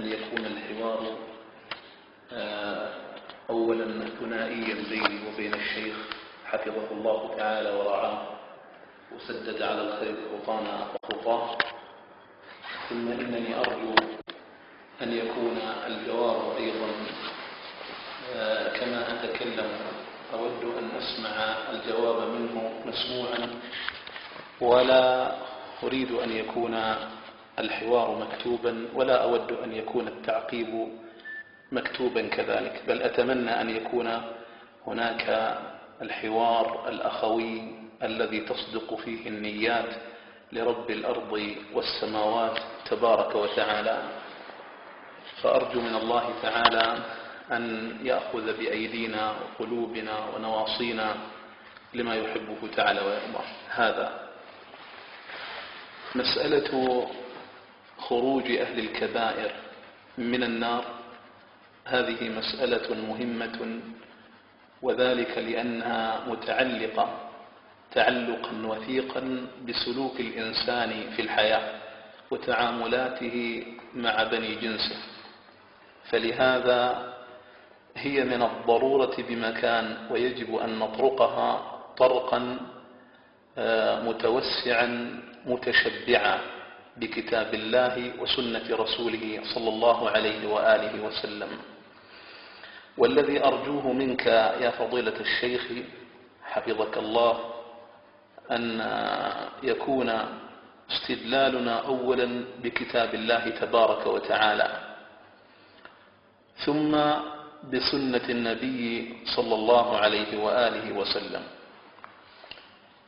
أن يكون الحوار أولا ثنائيا بيني وبين الشيخ حفظه الله تعالى ورعاه وسدد على الخير خطانا وخطاه، ثم إنني أرجو أن يكون الجواب أيضا كما أتكلم أود أن أسمع الجواب منه مسموعا، ولا أريد أن يكون الحوار مكتوبا، ولا أود أن يكون التعقيب مكتوبا كذلك، بل أتمنى أن يكون هناك الحوار الأخوي الذي تصدق فيه النيات لرب الأرض والسماوات تبارك وتعالى. فأرجو من الله تعالى أن يأخذ بأيدينا وقلوبنا ونواصينا لما يحبه تعالى ويرضاه. هذا مسألة خروج أهل الكبائر من النار، هذه مسألة مهمة، وذلك لأنها متعلقة تعلقا وثيقا بسلوك الإنسان في الحياة وتعاملاته مع بني جنسه، فلهذا هي من الضرورة بمكان، ويجب أن نطرقها طرقا متوسعا متشبعا بكتاب الله وسنة رسوله صلى الله عليه وآله وسلم. والذي أرجوه منك يا فضيلة الشيخ حفظك الله أن يكون استدلالنا أولا بكتاب الله تبارك وتعالى، ثم بسنة النبي صلى الله عليه وآله وسلم.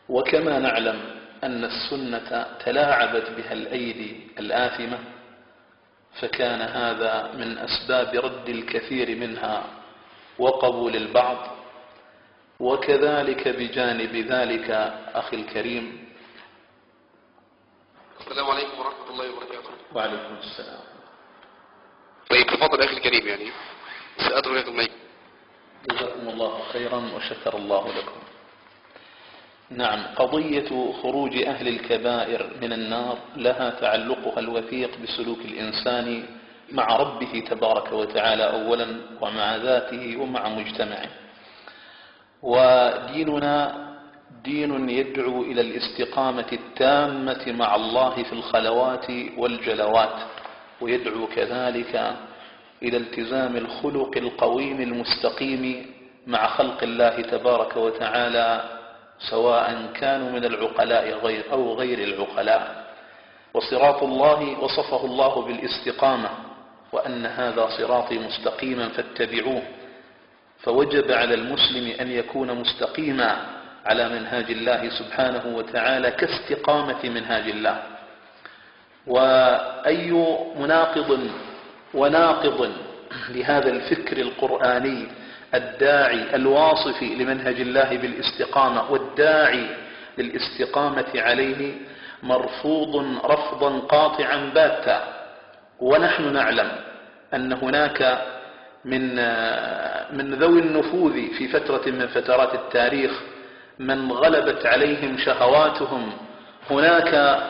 وكما نعلم أن السنة تلاعبت بها الأيدي الآثمة، فكان هذا من أسباب رد الكثير منها وقبول البعض. وكذلك بجانب ذلك أخي الكريم. السلام عليكم ورحمة الله وبركاته. وعليكم السلام. طيب تفضل أخي الكريم، يعني سأترك لكم المايك. جزاكم الله خيرا وشكر الله لكم. نعم، قضية خروج أهل الكبائر من النار لها تعلقها الوثيق بسلوك الإنسان مع ربه تبارك وتعالى أولا، ومع ذاته ومع مجتمعه. وديننا دين يدعو إلى الاستقامة التامة مع الله في الخلوات والجلوات، ويدعو كذلك إلى التزام الخلق القويم المستقيم مع خلق الله تبارك وتعالى، سواء كانوا من العقلاء أو غير العقلاء. وصراط الله وصفه الله بالاستقامة، وأن هذا صراطي مستقيما فاتبعوه. فوجب على المسلم أن يكون مستقيما على منهاج الله سبحانه وتعالى كاستقامة منهاج الله. وأي مناقض وناقض لهذا الفكر القرآني الداعي الواصف لمنهج الله بالاستقامة والداعي للاستقامة عليه مرفوض رفضا قاطعا باتا. ونحن نعلم أن هناك من ذوي النفوذ في فترة من فترات التاريخ من غلبت عليهم شهواتهم، هناك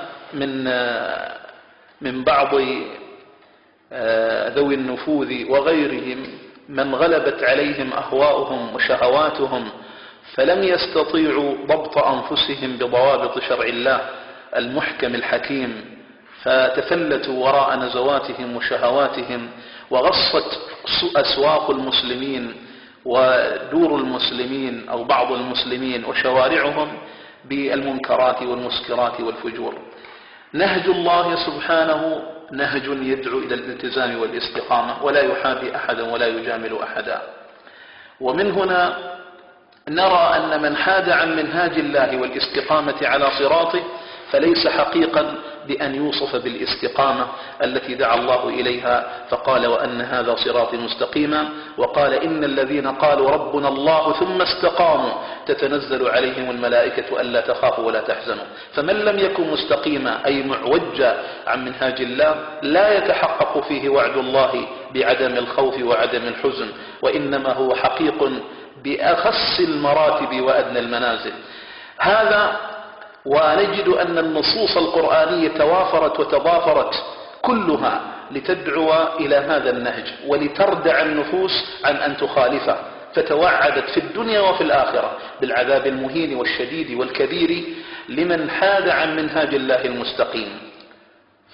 من بعض ذوي النفوذ وغيرهم من غلبت عليهم أهواؤهم وشهواتهم، فلم يستطيعوا ضبط أنفسهم بضوابط شرع الله المحكم الحكيم، فتفلتوا وراء نزواتهم وشهواتهم، وغصت أسواق المسلمين ودور المسلمين أو بعض المسلمين وشوارعهم بالمنكرات والمسكرات والفجور. نهج الله سبحانه نهج يدعو إلى الالتزام والاستقامة، ولا يحابي أحدا ولا يجامل أحدا. ومن هنا نرى أن من حاد عن منهاج الله والاستقامة على صراطه فليس حقيقا بأن يوصف بالاستقامة التي دعا الله إليها، فقال وأن هذا صراطي مستقيما، وقال إن الذين قالوا ربنا الله ثم استقاموا تتنزل عليهم الملائكة ألا تخافوا ولا تحزنوا. فمن لم يكن مستقيما أي معوجا عن منهاج الله لا يتحقق فيه وعد الله بعدم الخوف وعدم الحزن، وإنما هو حقيق بأخص المراتب وأدنى المنازل. هذا ونجد أن النصوص القرآنية توافرت وتضافرت كلها لتدعو إلى هذا النهج ولتردع النفوس عن أن تخالفه، فتوعدت في الدنيا وفي الآخرة بالعذاب المهين والشديد والكبير لمن حاد عن منهاج الله المستقيم.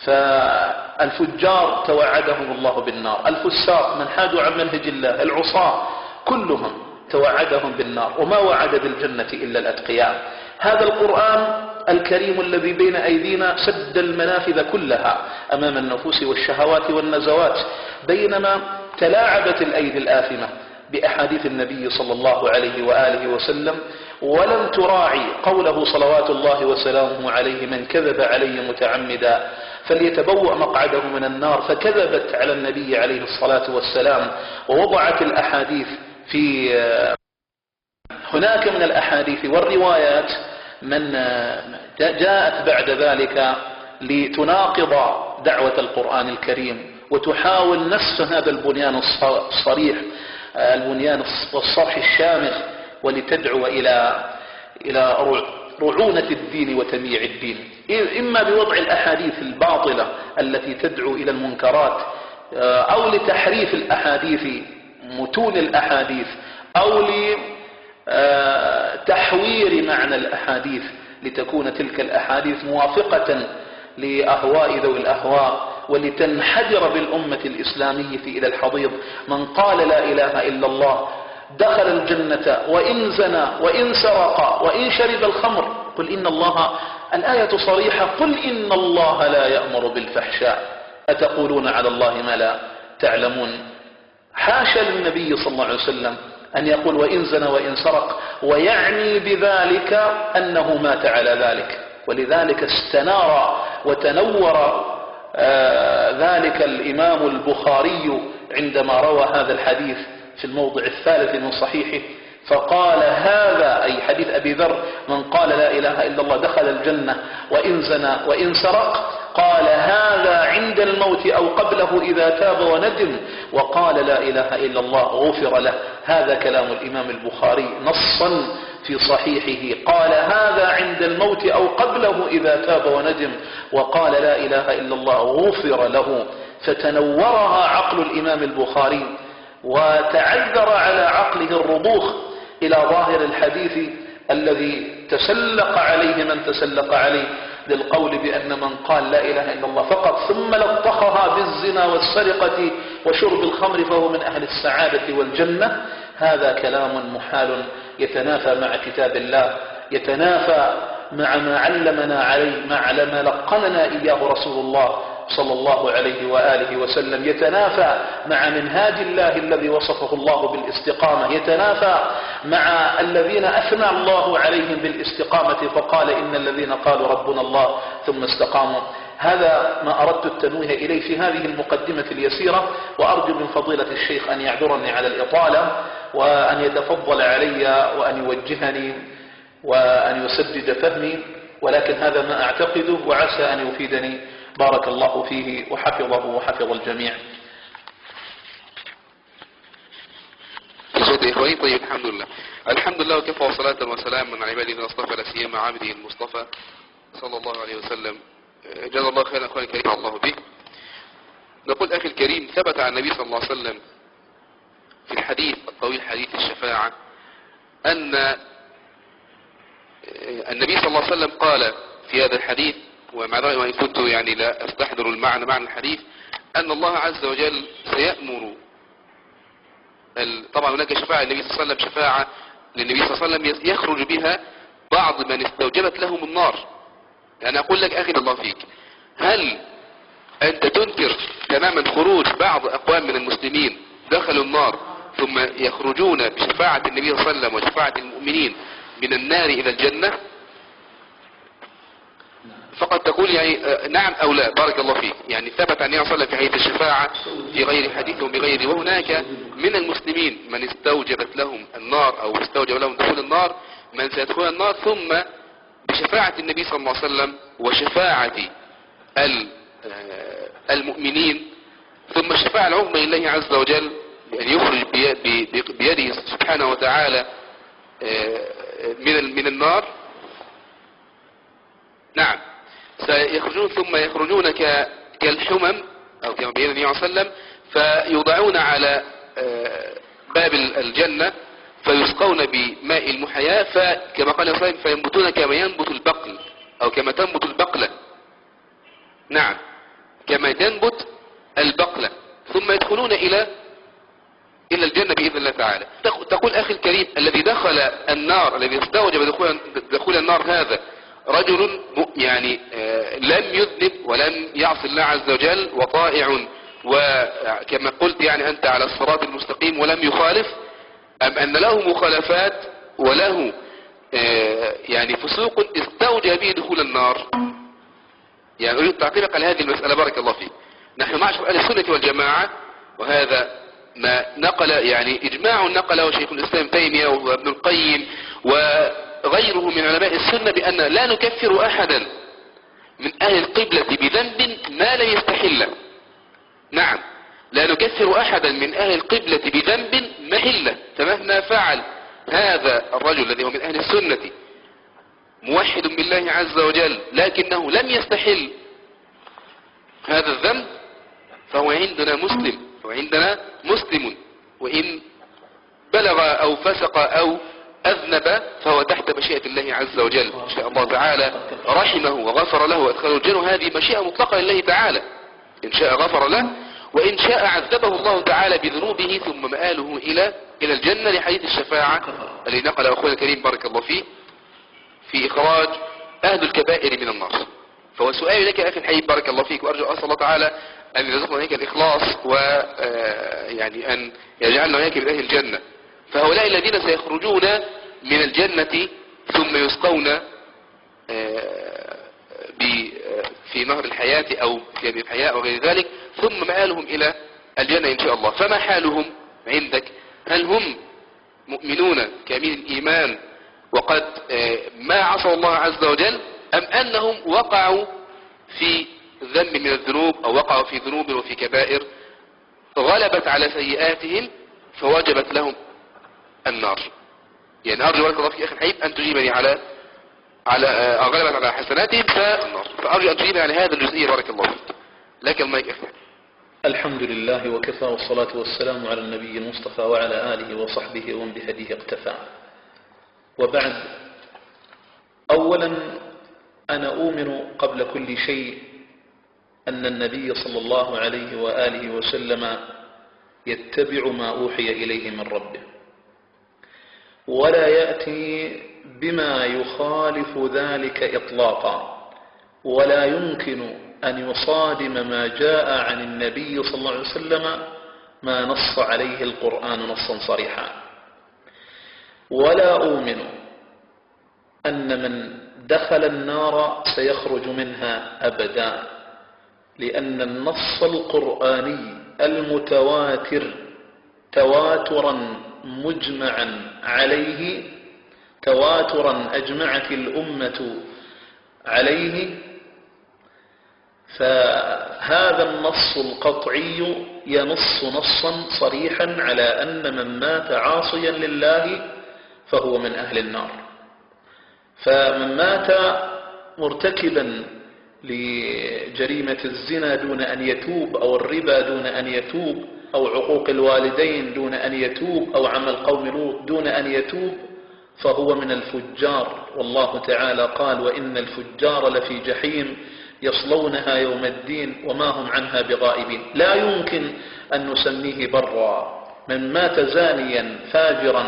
فالفجار توعدهم الله بالنار، الفساق من حادوا عن منهج الله، العصاة كلهم توعدهم بالنار، وما وعد بالجنة إلا الأتقياء. هذا القرآن الكريم الذي بين أيدينا سد المنافذ كلها أمام النفوس والشهوات والنزوات، بينما تلاعبت الأيدي الآثمة بأحاديث النبي صلى الله عليه وآله وسلم، ولم تراعي قوله صلوات الله وسلامه عليه: من كذب علي متعمدا فليتبوأ مقعده من النار. فكذبت على النبي عليه الصلاة والسلام ووضعت الأحاديث في هناك من الأحاديث والروايات من جاءت بعد ذلك لتناقض دعوة القرآن الكريم وتحاول نسف هذا البنيان الصريح، البنيان والصرح الشامخ، ولتدعو إلى رعونة الدين وتمييع الدين، إما بوضع الأحاديث الباطلة التي تدعو إلى المنكرات، أو لتحريف الأحاديث متون الأحاديث، أو لتحوير معنى الأحاديث لتكون تلك الأحاديث موافقة لأهواء ذوي الأهواء، ولتنحدر بالأمة الإسلامية إلى الحضيض. من قال لا إله إلا الله دخل الجنة وإن زنى وإن سرق وإن شرب الخمر. قل إن الله، الآية صريحة: قل إن الله لا يأمر بالفحشاء أتقولون على الله ما لا تعلمون. حاشا للنبي صلى الله عليه وسلم أن يقول وإن زنى وإن سرق، ويعني بذلك أنه مات على ذلك. ولذلك استنار وتنور ذلك الإمام البخاري عندما روى هذا الحديث في الموضع الثالث من صحيحه، فقال: هذا أي حديث أبي ذر: من قال لا إله إلا الله دخل الجنة وإن زنى وإن سرق، قال: هذا عند الموت أو قبله إذا تاب وندم وقال لا إله إلا الله غفر له. هذا كلام الإمام البخاري نصا في صحيحه، قال: هذا عند الموت أو قبله إذا تاب وندم وقال لا إله إلا الله غفر له. فتنورها عقل الإمام البخاري، وتعذر على عقله الرضوخ إلى ظاهر الحديث الذي تسلق عليه من تسلق عليه للقول بأن من قال لا إله إلا الله فقط ثم لطخها بالزنا والسرقة وشرب الخمر فهو من أهل السعادة والجنة. هذا كلام محال يتنافى مع كتاب الله، يتنافى مع ما علمنا عليه، ما لقننا إياه رسول الله صلى الله عليه وآله وسلم، يتنافى مع منهاج الله الذي وصفه الله بالاستقامة، يتنافى مع الذين أثنى الله عليهم بالاستقامة فقال: إن الذين قالوا ربنا الله ثم استقاموا. هذا ما أردت التنويه إليه في هذه المقدمة اليسيرة، وأرجو من فضيلة الشيخ أن يعذرني على الإطالة، وأن يتفضل علي وأن يوجهني وأن يسدد فهمي، ولكن هذا ما أعتقده وعسى أن يفيدني. بارك الله فيه وحفظه وحفظ الجميع. في صوت إخواني. طيب، الحمد لله وكفى، وصلاة وسلام من عباده الذين اصطفى، لا سيما عبده المصطفى صلى الله عليه وسلم. جزا الله خيرا اخواني الكريم الله به. نقول أخي الكريم، ثبت عن النبي صلى الله عليه وسلم في الحديث الطويل حديث الشفاعة أن النبي صلى الله عليه وسلم قال في هذا الحديث، ومع ذلك وإن كنت يعني لا أستحضر معنى الحديث، أن الله عز وجل سيأمر. طبعا هناك شفاعة للنبي صلى الله عليه وسلم، شفاعة للنبي صلى الله عليه وسلم يخرج بها بعض من استوجبت لهم النار. يعني أقول لك أخي الله فيك، هل أنت تنكر تماما خروج بعض أقوام من المسلمين دخلوا النار ثم يخرجون بشفاعة النبي صلى الله عليه وسلم وشفاعة المؤمنين من النار إلى الجنة؟ فقد تقول يعني نعم أو لا. بارك الله فيك. يعني ثبت عن النبي صلى الله عليه وسلم في حديث الشفاعة في غير حديث وبغيره، وهناك من المسلمين من استوجبت لهم النار أو استوجب لهم دخول النار، من سيدخل النار ثم بشفاعة النبي صلى الله عليه وسلم وشفاعة المؤمنين، ثم الشفاعة العظمى لله عز وجل أن يخرج بيده سبحانه وتعالى من النار. نعم، سيخرجون ثم يخرجون كالحمم أو كما بين النبي صلى الله عليه وسلم، فيوضعون على باب الجنة فيسقون بماء المحياة، فكما قال صلى الله عليه وسلم فينبتون كما ينبت البقل أو كما تنبت البقلة. نعم، كما تنبت البقلة، ثم يدخلون إلى الجنة بإذن الله تعالى. تقول أخي الكريم، الذي دخل النار، الذي استوجب دخول النار هذا رجل يعني لم يذنب ولم يعصي الله عز وجل وطائع، وكما قلت يعني أنت على الصراط المستقيم ولم يخالف، أم أن له مخالفات وله يعني فسوق استوجب به دخول النار؟ يعني أريد تعقيبك على هذه المسألة بارك الله فيك. نحن معشر أهل السنة والجماعة، وهذا ما نقل يعني إجماع نقله شيخ الإسلام تيمية وابن القيم وغيره من علماء السنة، بأن لا نكفر أحدا من أهل القبلة بذنب ما لا يستحله. نعم، لا نكفر أحدا من أهل القبلة بذنب محله، فمهما فعل هذا الرجل الذي هو من أهل السنة موحد بالله عز وجل لكنه لم يستحل هذا الذنب، فهو عندنا مسلم، وعندنا مسلم، وإن بلغ أو فسق أو أذنب فهو تحت مشيئة الله عز وجل. إن شاء الله تعالى رحمه وغفر له وأدخله الجنة، هذه مشيئة مطلقة لله تعالى، إن شاء غفر له وإن شاء عذبه الله تعالى بذنوبه ثم مآله إلى الجنة، لحديث الشفاعة الذي نقل أخونا الكريم بارك الله فيه في إخراج أهل الكبائر من النار. فهو سؤالي لك يا أخي الحبيب بارك الله فيك، وأرجو أسأل الله تعالى أن يرزقنا إياك الإخلاص ويعني أن يجعلنا إياك من أهل الجنة. فهؤلاء الذين سيخرجون من الجنة ثم يسقون في نهر الحياة أو في الحياة أو غير ذلك، ثم مآلهم إلى الجنة إن شاء الله، فما حالهم عندك؟ هل هم مؤمنون كامل الإيمان وقد ما عصوا الله عز وجل، أم أنهم وقعوا في ذنب من الذنوب أو وقعوا في ذنوب وفي كبائر غلبت على سيئاتهم فوجبت لهم النار؟ يعني أرجو بارك الله فيك أخي الحبيب أن تجيبني على غلبت على حسناتهم فالنار، فأرجو أن تجيبني على هذا الجزئية بارك الله فيك. لك المايك أخي. الحمد لله وكفى، والصلاة والسلام على النبي المصطفى وعلى آله وصحبه ومن بهديه اقتفى. وبعد، أولا أنا أؤمن قبل كل شيء أن النبي صلى الله عليه وآله وسلم يتبع ما أوحي إليه من ربه، ولا يأتي بما يخالف ذلك إطلاقا، ولا يمكن أن يصادم ما جاء عن النبي صلى الله عليه وسلم ما نص عليه القرآن نصا صريحا. ولا أؤمن أن من دخل النار سيخرج منها أبدا، لأن النص القرآني المتواتر تواترا مجمعا عليه، تواترا أجمعت الأمة عليه، فهذا النص القطعي ينص نصا صريحا على أن من مات عاصيا لله فهو من أهل النار. فمن مات مرتكبا لجريمة الزنا دون أن يتوب، أو الربا دون أن يتوب، أو عقوق الوالدين دون أن يتوب، أو عمل قوم لوط دون أن يتوب، فهو من الفجار. والله تعالى قال: وإن الفجار لفي جحيم يصلونها يوم الدين وما هم عنها بغائبين. لا يمكن أن نسميه برا. من مات زانيا فاجرا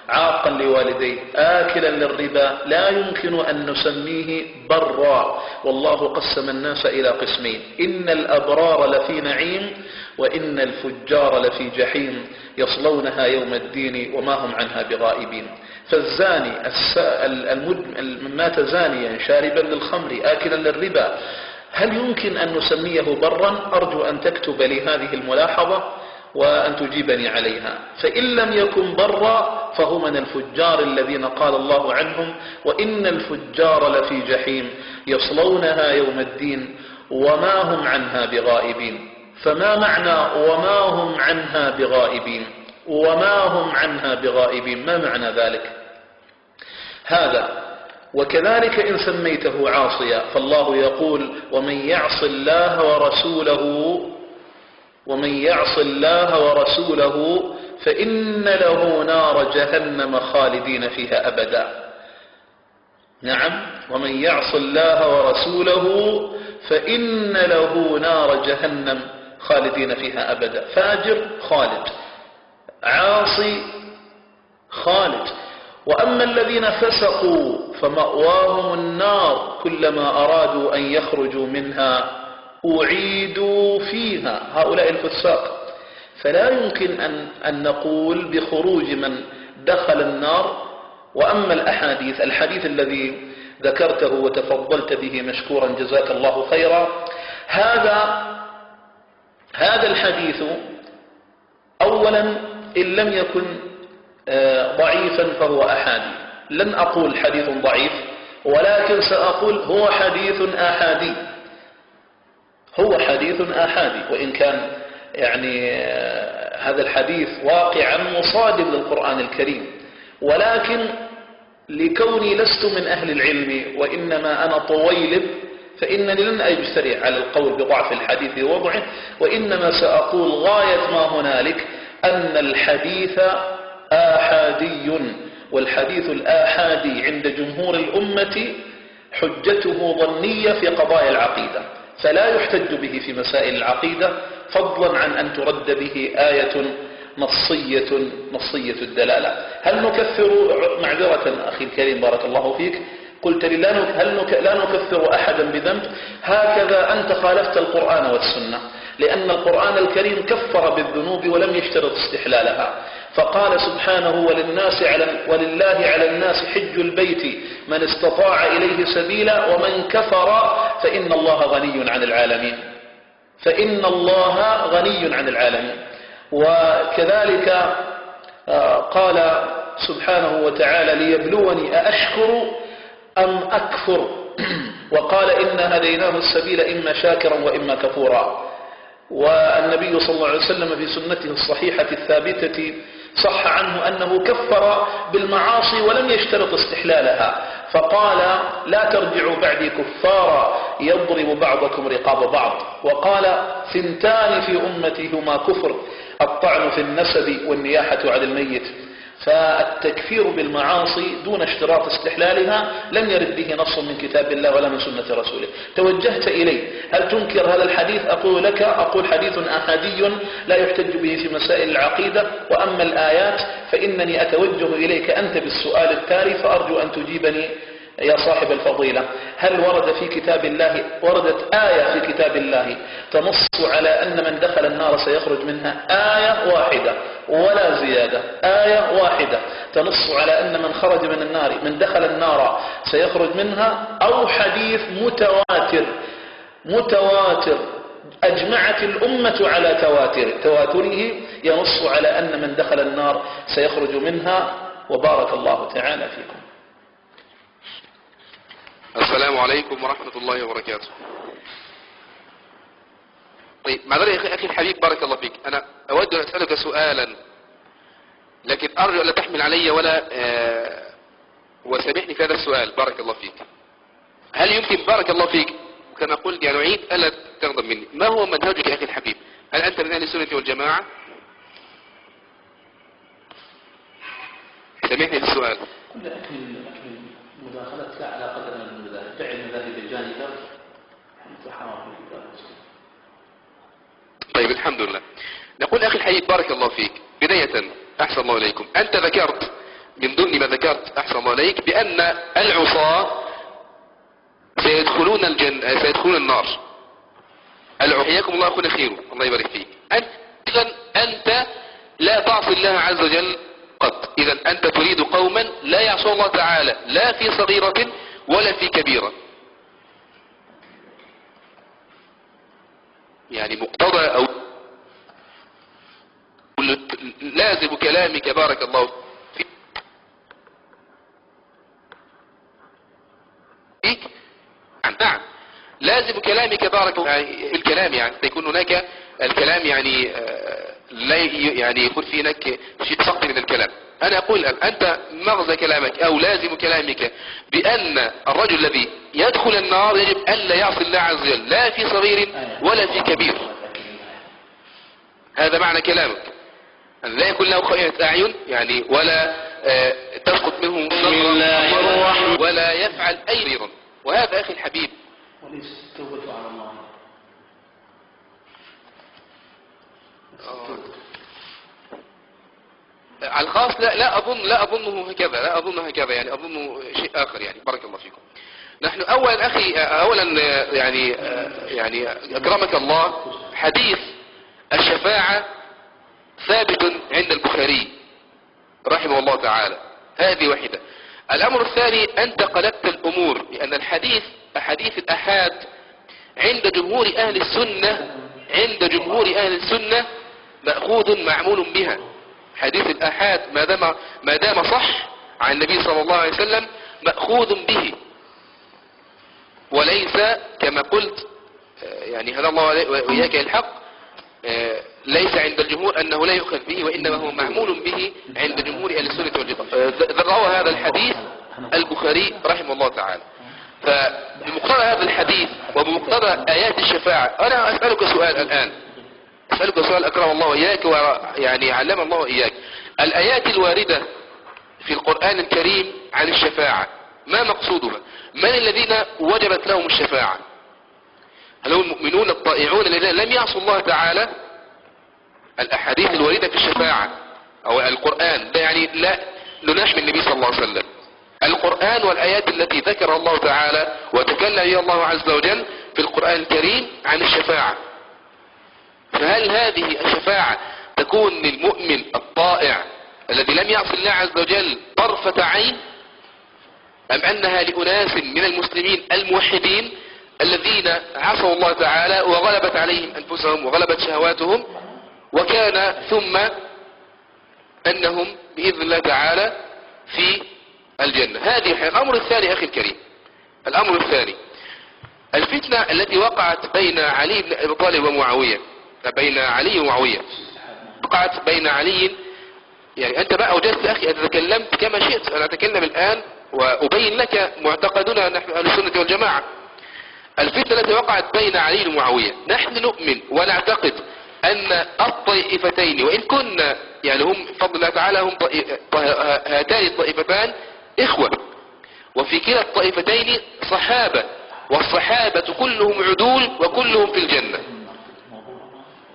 عاقا لوالديه آكلا للربا لا يمكن أن نسميه برا. والله قسم الناس إلى قسمين: إن الأبرار لفي نعيم وإن الفجار لفي جحيم يصلونها يوم الدين وما هم عنها بغائبين. فالزاني من مات زانيا شاربا للخمر آكلا للربا، هل يمكن أن نسميه برا؟ أرجو أن تكتب لي هذه الملاحظة وأن تجيبني عليها. فإن لم يكن برا فهو من الفجار الذين قال الله عنهم: وإن الفجار لفي جحيم يصلونها يوم الدين وما هم عنها بغائبين. فما معنى وما هم عنها بغائبين؟ وما هم عنها بغائبين ما معنى ذلك؟ هذا. وكذلك إن سميته عاصيا، فالله يقول: ومن يعص الله ورسوله ومن يعص الله ورسوله فإن له نار جهنم خالدين فيها أبدا. نعم، ومن يعص الله ورسوله فإن له نار جهنم خالدين فيها أبدا. فاجر خالد، عاصي خالد. وأما الذين فسقوا فمأواهم النار كلما أرادوا أن يخرجوا منها أعيدوا فيها. هؤلاء الفساق. فلا يمكن أن نقول بخروج من دخل النار. وأما الحديث الذي ذكرته وتفضلت به مشكورا جزاك الله خيرا، هذا الحديث أولا إن لم يكن ضعيفا فهو أحادي. لن أقول حديث ضعيف، ولكن سأقول هو حديث آحادي. هو حديث آحادي، وإن كان يعني هذا الحديث واقعا مصادم للقرآن الكريم، ولكن لكوني لست من أهل العلم وإنما أنا طويلب، فإنني لن أجترئ على القول بضعف الحديث ووضعه، وإنما سأقول غاية ما هنالك أن الحديث آحادي. والحديث الآحادي عند جمهور الأمة حجته ظنية في قضايا العقيدة، فلا يحتج به في مسائل العقيدة، فضلا عن أن ترد به آية نصية الدلالة. هل نكفر، معذرة أخي الكريم بارك الله فيك، قلت لي لا نكفر أحدا بذنب. هكذا أنت خالفت القرآن والسنة، لأن القرآن الكريم كفر بالذنوب ولم يشترط استحلالها. فقال سبحانه ولله على الناس حج البيت من استطاع إليه سبيلا ومن كفر فإن الله غني عن العالمين. فإن الله غني عن العالمين. وكذلك قال سبحانه وتعالى ليبلوني أأشكر أم أكفر، وقال إنا هديناه السبيل إما شاكرا وإما كفورا. والنبي صلى الله عليه وسلم في سنته الصحيحة الثابتة صح عنه أنه كفر بالمعاصي ولم يشترط استحلالها، فقال لا ترجعوا بعدي كفارا يضرب بعضكم رقاب بعض. وقال ثنتان في أمتي هما كفر، الطعن في النسب والنياحة على الميت. فالتكفير بالمعاصي دون اشتراط استحلالها لم يرد به نص من كتاب الله ولا من سنة رسوله. توجهت إليه هل تنكر هذا الحديث؟ أقول لك حديث أحادي لا يحتج به في مسائل العقيدة. وأما الآيات فإنني أتوجه إليك أنت بالسؤال التالي، فأرجو أن تجيبني يا صاحب الفضيلة. هل وردت آية في كتاب الله تنص على أن من دخل النار سيخرج منها؟ آية واحدة ولا زيادة، آية واحدة تنص على أن من دخل النار سيخرج منها، أو حديث متواتر أجمعت الأمة على تواتره ينص على أن من دخل النار سيخرج منها. وبارك الله تعالى فيكم. السلام عليكم ورحمة الله وبركاته. طيب معذرة يا أخي الحبيب بارك الله فيك، أنا أود أن أسألك سؤالا، لكن أرجو أن لا تحمل علي وسامحني في هذا السؤال بارك الله فيك. هل يمكن بارك الله فيك وكما قلت يعني أعيد ألا تغضب مني، ما هو منهجك يا أخي الحبيب؟ هل أنت من أهل السنة والجماعة؟ سامحني في السؤال. مداخلتك على قدر من المذاهب، جعل المذاهب جانبا طيب الحمد لله. نقول أخي الحبيب بارك الله فيك، بداية أحسن الله إليكم، أنت ذكرت من ضمن ما ذكرت أحسن الله إليك بأن العصاة سيدخلون النار. حياكم الله أخونا خير، الله يبارك فيك. أنت لا تعصي الله عز وجل قط، إذا أنت تريد قوما لا يعصوا الله تعالى لا في صغيرة ولا في كبيرة. يعني مقتضى أو لازم كلامك بارك الله فيك. نعم لازم كلامك بارك الله في الكلام، يعني يكون هناك الكلام يعني لا يعني يكون في هناك شيء سقط من الكلام. أنا أقول أنت مغزى كلامك أو لازم كلامك بأن الرجل الذي يدخل النار يجب أن لا يعصي الله عز وجل لا في صغير ولا في كبير. هذا معنى كلامك، أن لا يكون له خائنة أعين يعني، ولا تسقط منه نظرة، ولا يفعل أي ريضا. وهذا أخي الحبيب وليس التوبة على الله. على الخاص لا أظنه هكذا، يعني أظنه شيء آخر يعني. بارك الله فيكم. نحن أولا يعني أكرمك الله، حديث الشفاعة ثابت عند البخاري رحمه الله تعالى، هذه واحدة. الأمر الثاني، أنت قلبت الأمور، لأن أحاديث الأحاد عند جمهور أهل السنة مأخوذ معمول بها. حديث الأحاد ما دام صح عن النبي صلى الله عليه وسلم مأخوذ به، وليس كما قلت يعني هذا الله وإياك الحق، ليس عند الجمهور أنه لا يؤخذ به، وإنما هو معمول به عند جمهور أهل السنة والجماعة. روى هذا الحديث البخاري رحمه الله تعالى. فبمقتضى هذا الحديث وبمقتضى آيات الشفاعة، أنا أسألك سؤال الآن، أكرم الله وإياك ويعني علم الله وإياك. الآيات الواردة في القرآن الكريم عن الشفاعة ما مقصودها؟ من الذين وجبت لهم الشفاعة؟ هل هم المؤمنون الطائعون الذين لم يعصوا الله تعالى؟ الأحاديث الواردة في الشفاعة أو القرآن ده يعني لا نناح من النبي صلى الله عليه وسلم. القرآن والآيات التي ذكر الله تعالى وتكلم بها الله عز وجل في القرآن الكريم عن الشفاعة، فهل هذه الشفاعة تكون للمؤمن الطائع الذي لم يعص الله عز وجل طرفة عين، أم أنها لأناس من المسلمين الموحدين الذين عصوا الله تعالى وغلبت عليهم أنفسهم وغلبت شهواتهم، وكان ثم أنهم بإذن الله تعالى في الجنة؟ هذه الأمر الثاني أخي الكريم. الأمر الثاني، الفتنة التي وقعت بين علي بن أبي طالب ومعاوية، وقعت بين علي، يعني أنت بقى أوجدت أخي أن تكلمت كما شئت، أنا أتكلم الآن وأبين لك معتقدنا نحن أهل السنة والجماعة. الفتنة التي وقعت بين علي ومعاوية، نحن نؤمن ونعتقد أن الطائفتين وإن كنا يعني هم بفضل الله تعالى هم هاتان الطائفتان إخوة، وفي كلا الطائفتين صحابة، والصحابة كلهم عدول وكلهم في الجنة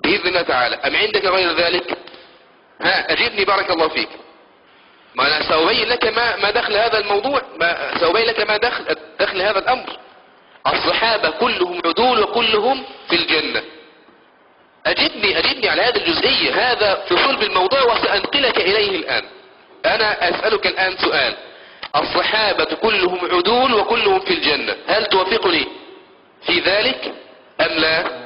بإذن الله تعالى. أم عندك غير ذلك؟ أجيبني بارك الله فيك. ما أنا سأبين لك ما دخل هذا الموضوع، سأبين لك ما دخل هذا الأمر. الصحابة كلهم عدول وكلهم في الجنة. أجبني على هذه الجزئية، هذا في صلب الموضوع وسأنقلك إليه الآن. أنا أسألك الآن سؤال، الصحابة كلهم عدول وكلهم في الجنة، هل توافقني في ذلك أم لا؟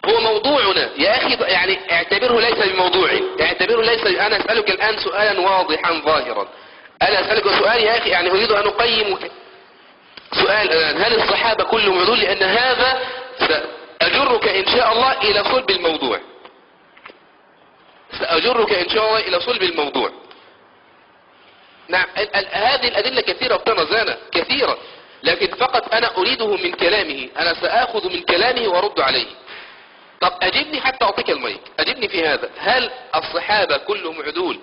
هو موضوعنا يا أخي، يعني اعتبره ليس بموضوعي، أنا أسألك الآن سؤالا واضحا ظاهرا. أنا أسألك سؤال يا أخي، يعني أريد أن أقيم سؤال الآن، هل الصحابة كلهم عدول؟ لأن هذا سأجرك إن شاء الله إلى صلب الموضوع، نعم. هذه الأدلة كثيرة وبتنظانة كثيرة، لكن فقط أنا أريده من كلامه، أنا سأخذ من كلامه وأرد عليه. طب أجبني حتى أعطيك المايك، أجبني في هذا، هل الصحابة كلهم عدول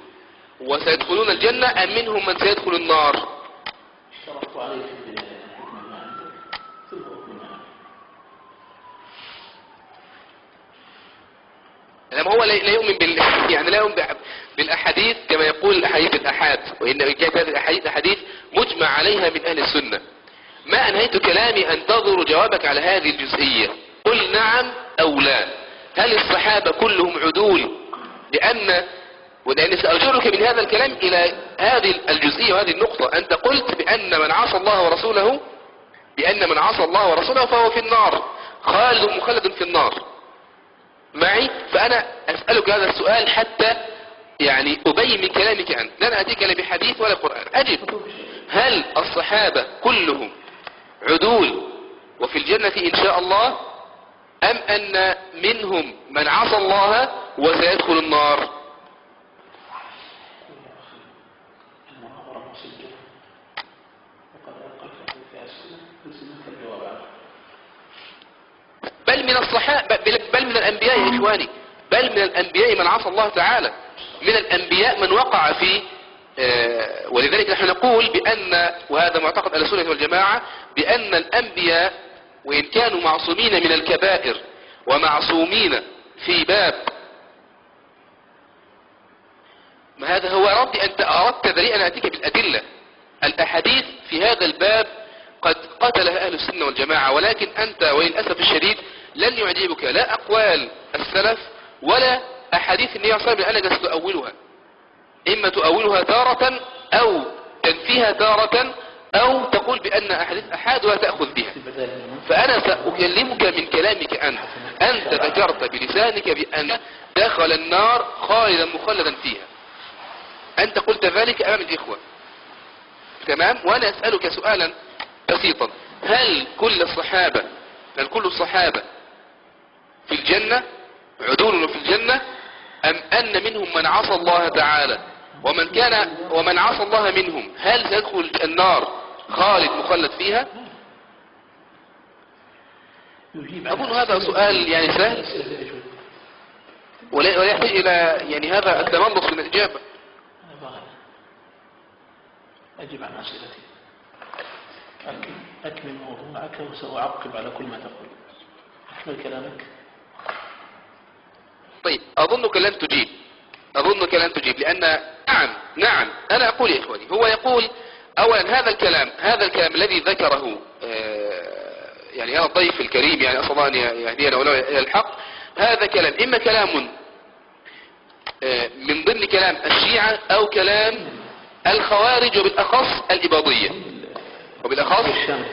وسيدخلون الجنة أم منهم من سيدخل النار؟ اشترطوا عليه لما هو لا يؤمن يعني لا يؤمن بالأحاديث كما يقول أحاديث الأحاد، وإن كانت هذه الأحاديث مجمع عليها من أهل السنة. ما أنهيت كلامي أنتظر جوابك على هذه الجزئية، قل نعم أو لا. هل الصحابة كلهم عدول؟ ولأن سأجرك من هذا الكلام إلى هذه الجزئية وهذه النقطة. أنت قلت بأن من عصى الله ورسوله فهو في النار، خالد مخلد في النار معي. فأنا أسألك هذا السؤال حتى يعني أبين من كلامك أنت، لن أتيك لا بحديث ولا قرآن. أجب، هل الصحابة كلهم عدول وفي الجنة إن شاء الله، أم أن منهم من عصى الله وسيدخل النار؟ بل من الصحابة الأنبياء يا إخواني، بل من الأنبياء من عصى الله تعالى، من الأنبياء من وقع في ولذلك نحن نقول بأن، وهذا معتقد أهل السنة والجماعة، بأن الأنبياء وإن كانوا معصومين من الكبائر ومعصومين في باب، ما هذا هو ردي، أنت أردت ذلك أن أتيك بالأدلة. الأحاديث في هذا الباب قد قتلها أهل السنة والجماعة، ولكن أنت وللأسف الشديد لن يعجبك لا أقوال السلف ولا أحاديث النبي صلى الله عليه وسلم لأنك ستؤولها، إما تؤولها تارة أو تنفيها تارة أو تقول بأن أحاديث أحاد ولا تأخذ بها. فأنا سأكلمك من كلامك أنت ذكرت بلسانك بأن دخل النار خالدا مخلدا فيها، أنت قلت ذلك أمام الإخوة، تمام؟ وأنا أسألك سؤالا بسيطا، هل كل الصحابة في الجنة عدول في الجنة، أم أن منهم من عصى الله تعالى ومن عصى الله منهم هل سيدخل النار خالد مخلد فيها؟ أظن هذا سؤال يعني سهل ولا يحتاج إلى يعني هذا التملص من الإجابة. أجب عن أسئلتي، أكمل موضوعك وسأعقب على كل ما تقول. أكمل كلامك. طيب أظنك لن تجيب لأن نعم أنا أقول يا إخواني، هو يقول أولا هذا الكلام الذي ذكره يعني أنا الضيف الكريم، يعني أسأل الله أن يهدينا ولو إلى الحق، هذا كلام إما كلام من ضمن كلام الشيعة أو كلام الخوارج، وبالأخص الإباضية، وبالأخص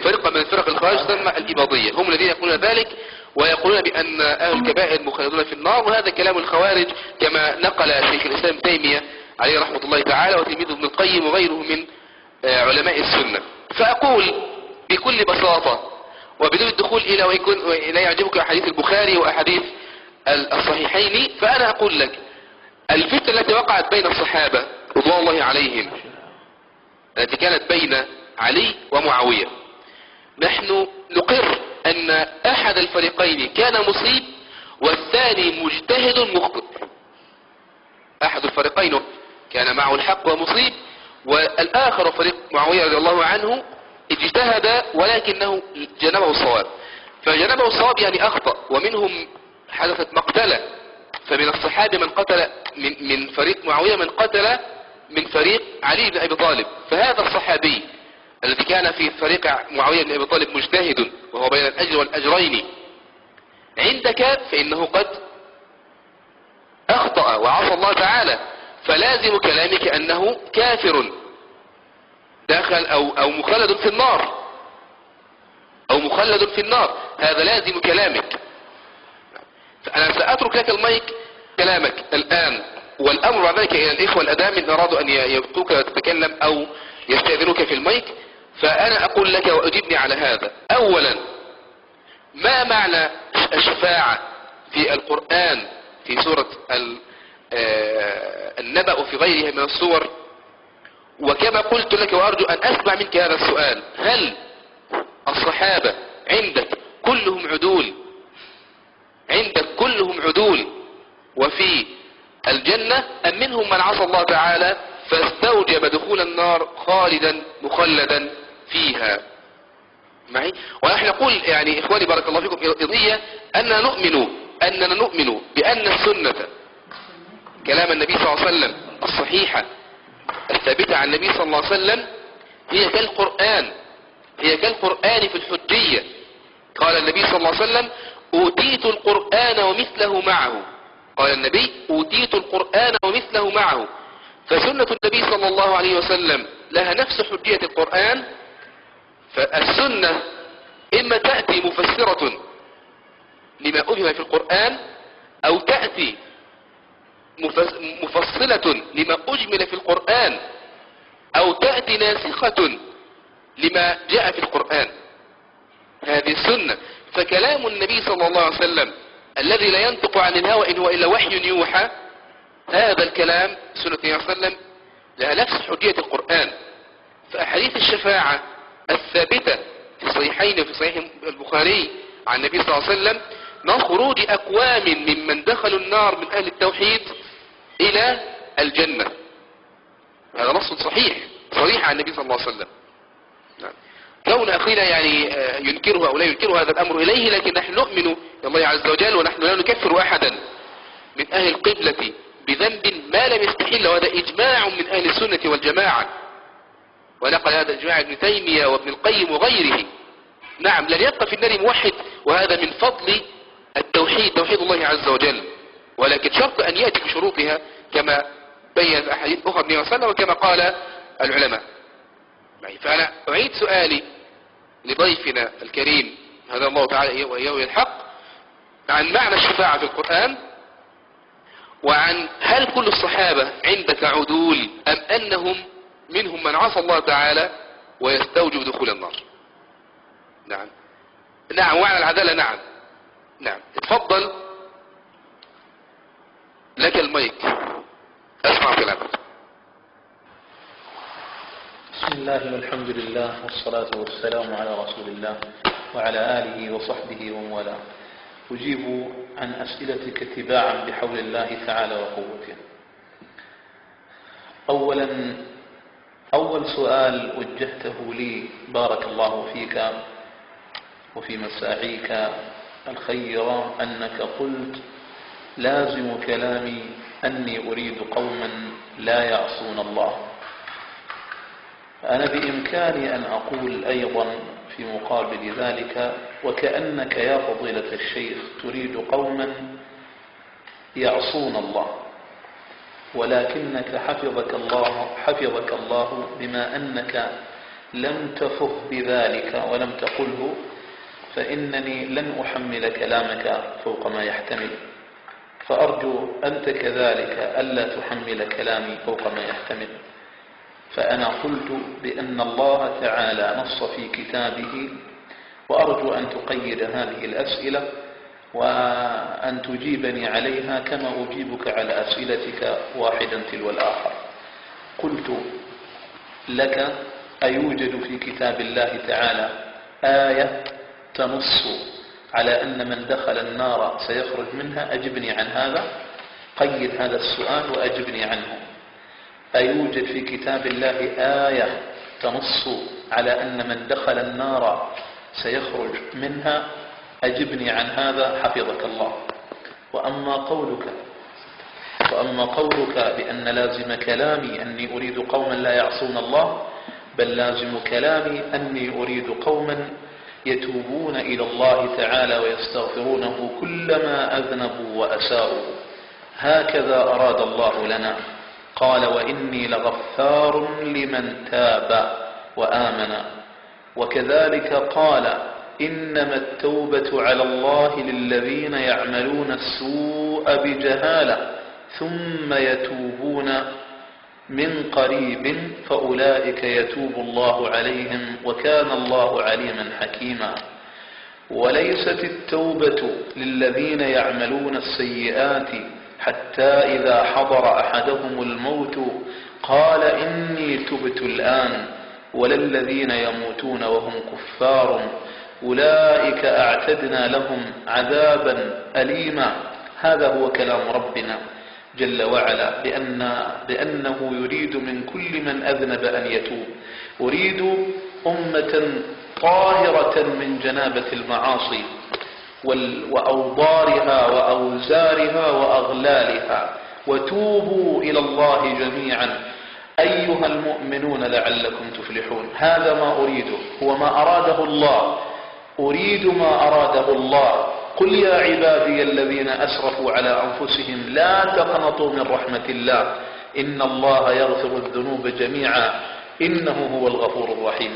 فرقة من فرق الخوارج تسمى الإباضية، هم الذين يقولون ذلك ويقولون بأن أهل الكبائر مخلدون في النار، وهذا كلام الخوارج كما نقل شيخ الإسلام تيمية عليه رحمة الله تعالى وتلميذه ابن القيم وغيره من علماء السنة. فأقول بكل بساطة وبدون الدخول إلى وإن لا يعجبك أحاديث البخاري وأحاديث الصحيحين، فأنا أقول لك الفتنة التي وقعت بين الصحابة رضوان الله عليهم التي كانت بين علي ومعاوية، نحن نقر أن أحد الفريقين كان مصيب والثاني مجتهد مخطئ. أحد الفريقين كان معه الحق ومصيب، والآخر فريق معاوية رضي الله عنه اجتهد ولكنه جنبه الصواب، فجنبه الصواب يعني أخطأ، ومنهم حدثت مقتلة، فمن الصحابة من قتل من فريق معاوية من قتل من فريق علي بن أبي طالب، فهذا الصحابي الذي كان في فريق معاوية بن أبي طالب مجتهد وهو بين الأجر والأجرين عندك فإنه قد أخطأ وعصى الله تعالى، فلازم كلامك أنه كافر داخل أو مخلد في النار، أو مخلد في النار، هذا لازم كلامك. فأنا سأترك لك المايك كلامك الآن، والأمر بعد ذلك إلى الإخوة الأدام إن أرادوا أن يبقوك تتكلم أو يستأذنوك في المايك. فأنا أقول لك وأجيبني على هذا. أولا، ما معنى الشفاعة في القرآن في سورة النبأ وفي غيرها من السور؟ وكما قلت لك وأرجو أن أسمع منك هذا السؤال، هل الصحابة عندك كلهم عدول؟ عندك كلهم عدول وفي الجنة، أم منهم من عصى الله تعالى فاستوجب دخول النار خالدا مخلدا فيها؟ معي؟ ونحن نقول يعني إخواني بارك الله فيكم إضية أننا نؤمن بأن السنة كلام النبي صلى الله عليه وسلم الصحيحة الثابتة عن النبي صلى الله عليه وسلم هي كالقرآن في الحجية. قال النبي صلى الله عليه وسلم: أوتيت القرآن ومثله معه. قال النبي: أوتيت القرآن ومثله معه. فسنة النبي صلى الله عليه وسلم لها نفس حجية القرآن. فالسنة إما تأتي مفسرة لما أبهم في القرآن، أو تأتي مفصلة لما أجمل في القرآن، أو تأتي ناسخة لما جاء في القرآن. هذه السنة. فكلام النبي صلى الله عليه وسلم الذي لا ينطق عن الهوى إن هو إلا وحي يوحى، هذا الكلام سنة النبي صلى الله عليه وسلم لها نفس حجية القرآن. فأحاديث الشفاعة الثابتة في الصحيحين وفي صحيح البخاري عن النبي صلى الله عليه وسلم خروج أقوام ممن دخلوا النار من أهل التوحيد إلى الجنة. هذا نص صريح عن النبي صلى الله عليه وسلم. كون أخينا يعني ينكره أو لا ينكره هذا الأمر إليه، لكن نحن نؤمن بالله عز وجل، ونحن لا نكفر أحدا من أهل القبلة بذنب ما لم يستحل، وهذا إجماع من أهل السنة والجماعة، ونقل هذا إجماع ابن تيمية وابن القيم وغيره. نعم، لن يبقى في النار موحد، وهذا من فضل التوحيد، توحيد الله عز وجل، ولكن شرط أن يأتي بشروطها كما بين أحاديث أخرى النبي صلى الله عليه وسلم وكما قال العلماء. فأنا أعيد سؤالي لضيفنا الكريم هذا الله تعالى وإياه الحق عن معنى الشفاعة في القرآن، وعن هل كل الصحابة عندك عدول أم أنهم منهم من عصى الله تعالى ويستوجب دخول النار؟ نعم وعلى العدالة. نعم اتفضل، لك المايك، اسمع كلامك. بسم الله والحمد لله والصلاة والسلام على رسول الله وعلى آله وصحبه ومن والاه. أجيب عن أسئلتك تباعا بحول الله تعالى وقوته. أول سؤال وجهته لي، بارك الله فيك وفي مساعيك الخيرة، أنك قلت لازم كلامي أني أريد قوما لا يعصون الله. أنا بإمكاني أن أقول أيضا في مقابل ذلك، وكأنك يا فضيلة الشيخ تريد قوما يعصون الله، ولكنك حفظك الله بما أنك لم تفه بذلك ولم تقله، فإنني لن أحمل كلامك فوق ما يحتمل، فأرجو أنت كذلك ألا تحمل كلامي فوق ما يحتمل. فأنا قلت بأن الله تعالى نص في كتابه، وأرجو أن تقيد هذه الأسئلة وأن تجيبني عليها كما أجيبك على أسئلتك واحدا تلو الآخر. قلت لك أيوجد في كتاب الله تعالى آية تنص على أن من دخل النار سيخرج منها؟ أجبني عن هذا، قيد هذا السؤال وأجبني عنه. أيوجد في كتاب الله آية تنص على أن من دخل النار سيخرج منها؟ أجبني عن هذا حفظك الله. وأما قولك بأن لازم كلامي أني أريد قوما لا يعصون الله، بل لازم كلامي أني أريد قوما يتوبون إلى الله تعالى ويستغفرونه كلما أذنبوا وأساءوا. هكذا أراد الله لنا، قال وإني لغفار لمن تاب وآمن. وكذلك قال إنما التوبة على الله للذين يعملون السوء بجهالة ثم يتوبون من قريب فأولئك يتوب الله عليهم وكان الله عليما حكيما. وليست التوبة للذين يعملون السيئات حتى إذا حضر أحدهم الموت قال إني تبت الآن، ولا الذين يموتون وهم كفار أولئك أعتدنا لهم عذابا أليما. هذا هو كلام ربنا جل وعلا، بأنه يريد من كل من أذنب أن يتوب. أريد أمة طاهرة من جنابة المعاصي وأوضارها وأوزارها وأغلالها، وتوبوا إلى الله جميعا أيها المؤمنون لعلكم تفلحون. هذا ما أريده، هو ما أراده الله، أريد ما أراده الله. قل يا عبادي الذين أسرفوا على أنفسهم لا تقنطوا من رحمة الله إن الله يغفر الذنوب جميعا إنه هو الغفور الرحيم.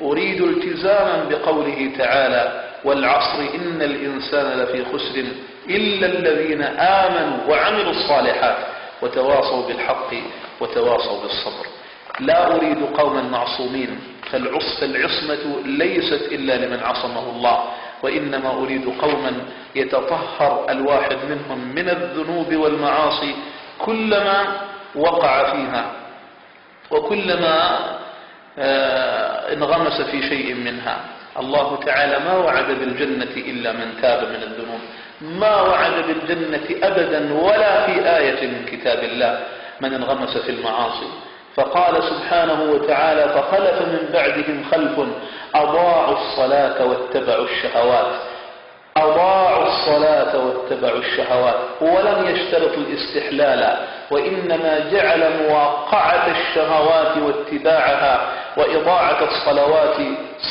أريد التزاما بقوله تعالى والعصر إن الإنسان لفي خسر إلا الذين آمنوا وعملوا الصالحات وتواصوا بالحق وتواصوا بالصبر. لا أريد قوما معصومين، فالعصمة ليست إلا لمن عصمه الله، وإنما أريد قوما يتطهر الواحد منهم من الذنوب والمعاصي كلما وقع فيها، وكلما انغمس في شيء منها. الله تعالى ما وعد بالجنة إلا من تاب من الذنوب، ما وعد بالجنة أبدا ولا في آية من كتاب الله من انغمس في المعاصي. فقال سبحانه وتعالى: فخلف من بعدهم خلف أضاعوا الصلاة واتبعوا الشهوات. أضاعوا الصلاة واتبعوا الشهوات، ولم يشترطوا الاستحلال، وإنما جعل مواقعة الشهوات واتباعها وإضاعة الصلوات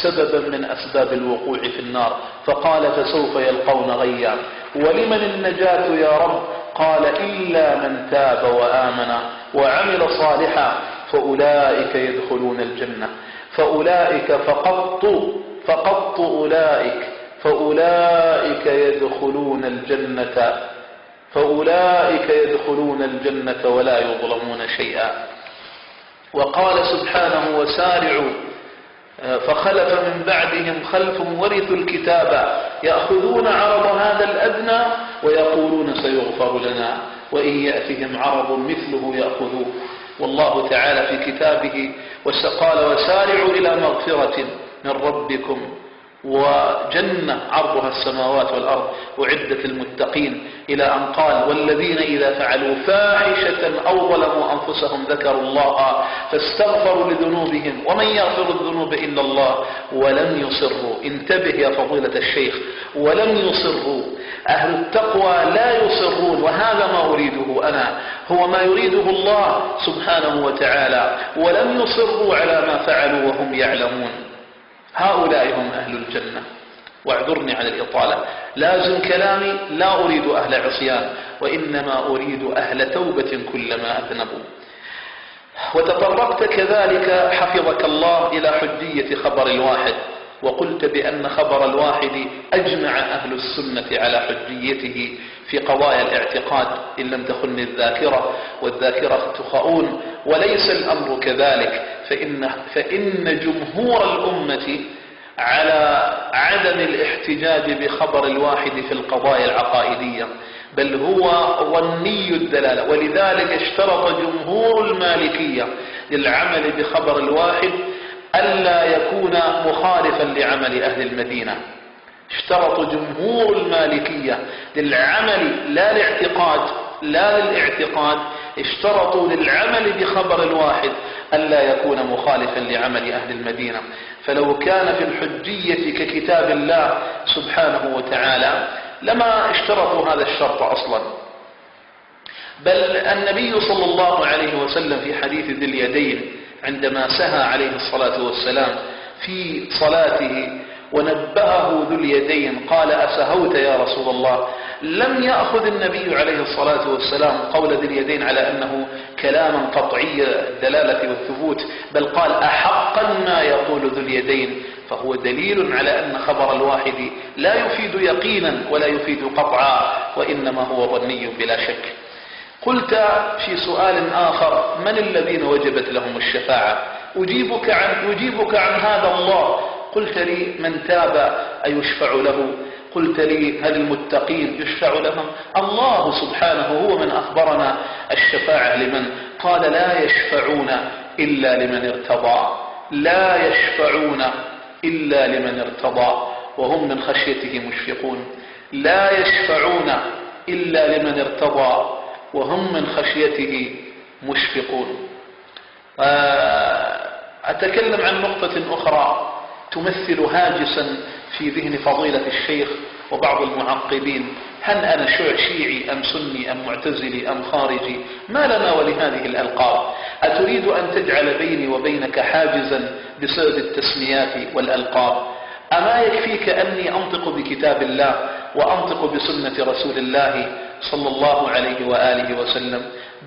سببا من أسباب الوقوع في النار. فقال: فسوف يلقون غيا. ولمن النجاة يا رب؟ قال: إلا من تاب وآمن وعمل صالحا فأولئك يدخلون الجنة. فأولئك فقط فأولئك يدخلون الجنة، فأولئك يدخلون الجنة ولا يظلمون شيئا. وقال سبحانه: وسارعوا فخلف من بعدهم خلف ورثوا الكتاب يأخذون عرض هذا الأدنى ويقولون سيغفر لنا وإن يأتهم عرض مثله يأخذوه. والله تعالى في كتابه قال: وسارعوا إلى مغفرة من ربكم وجنة عرضها السماوات والأرض أعدت المتقين، إلى أن قال: والذين إذا فعلوا فاحشة أو ظلموا أنفسهم ذكروا الله فاستغفروا لذنوبهم ومن يغفر الذنوب إلا الله ولم يصروا. انتبه يا فضيلة الشيخ، ولم يصروا. أهل التقوى لا يصرون، وهذا ما أريده أنا، هو ما يريده الله سبحانه وتعالى. ولم يصروا على ما فعلوا وهم يعلمون. هؤلاء هم أهل الجنة. واعذرني على الإطالة، لازم كلامي، لا أريد أهل عصيان، وإنما أريد أهل توبة كلما أذنبوا. وتطرقت كذلك حفظك الله إلى حجية خبر الواحد، وقلت بأن خبر الواحد أجمع أهل السنة على حجيته في قضايا الاعتقاد إن لم تخن الذاكرة، والذاكرة تخاؤون. وليس الأمر كذلك، فإن جمهور الأمة على عدم الاحتجاج بخبر الواحد في القضايا العقائدية، بل هو ظني الدلالة. ولذلك اشترط جمهور المالكية للعمل بخبر الواحد ألا يكون مخالفا لعمل أهل المدينة. اشترط جمهور المالكية للعمل لا للاعتقاد، اشترطوا للعمل بخبر الواحد ألا يكون مخالفا لعمل أهل المدينة. فلو كان في الحجية ككتاب الله سبحانه وتعالى لما اشترطوا هذا الشرط أصلا. بل النبي صلى الله عليه وسلم في حديث ذي اليدين عندما سهى عليه الصلاة والسلام في صلاته ونبهه ذو اليدين قال: أسهوت يا رسول الله؟ لم يأخذ النبي عليه الصلاة والسلام قول ذي اليدين على أنه كلاما قطعي الدلالة والثبوت، بل قال: أحقا ما يقول ذو اليدين. فهو دليل على أن خبر الواحد لا يفيد يقينا ولا يفيد قطعا، وإنما هو ظني بلا شك. قلت في سؤال آخر: من الذين وجبت لهم الشفاعة؟ أجيبك عن هذا الله. قلت لي: من تاب أيشفع له؟ قلت لي: هل المتقين يشفع لهم؟ الله سبحانه هو من أخبرنا الشفاعة لمن قال: لا يشفعون إلا لمن ارتضى، لا يشفعون إلا لمن ارتضى وهم من خشيته مشفقون. لا يشفعون إلا لمن ارتضى وهم من خشيته مشفقون. أتكلم عن نقطة أخرى تمثل هاجسا في ذهن فضيلة الشيخ وبعض المعقبين: هل أنا شيعي أم سني أم معتزلي أم خارجي؟ ما لنا ولهذه الألقاب؟ أتريد أن تجعل بيني وبينك حاجزا بسبب التسميات والألقاب؟ أما يكفيك أني أنطق بكتاب الله وأنطق بسنة رسول الله صلى الله عليه وآله وسلم؟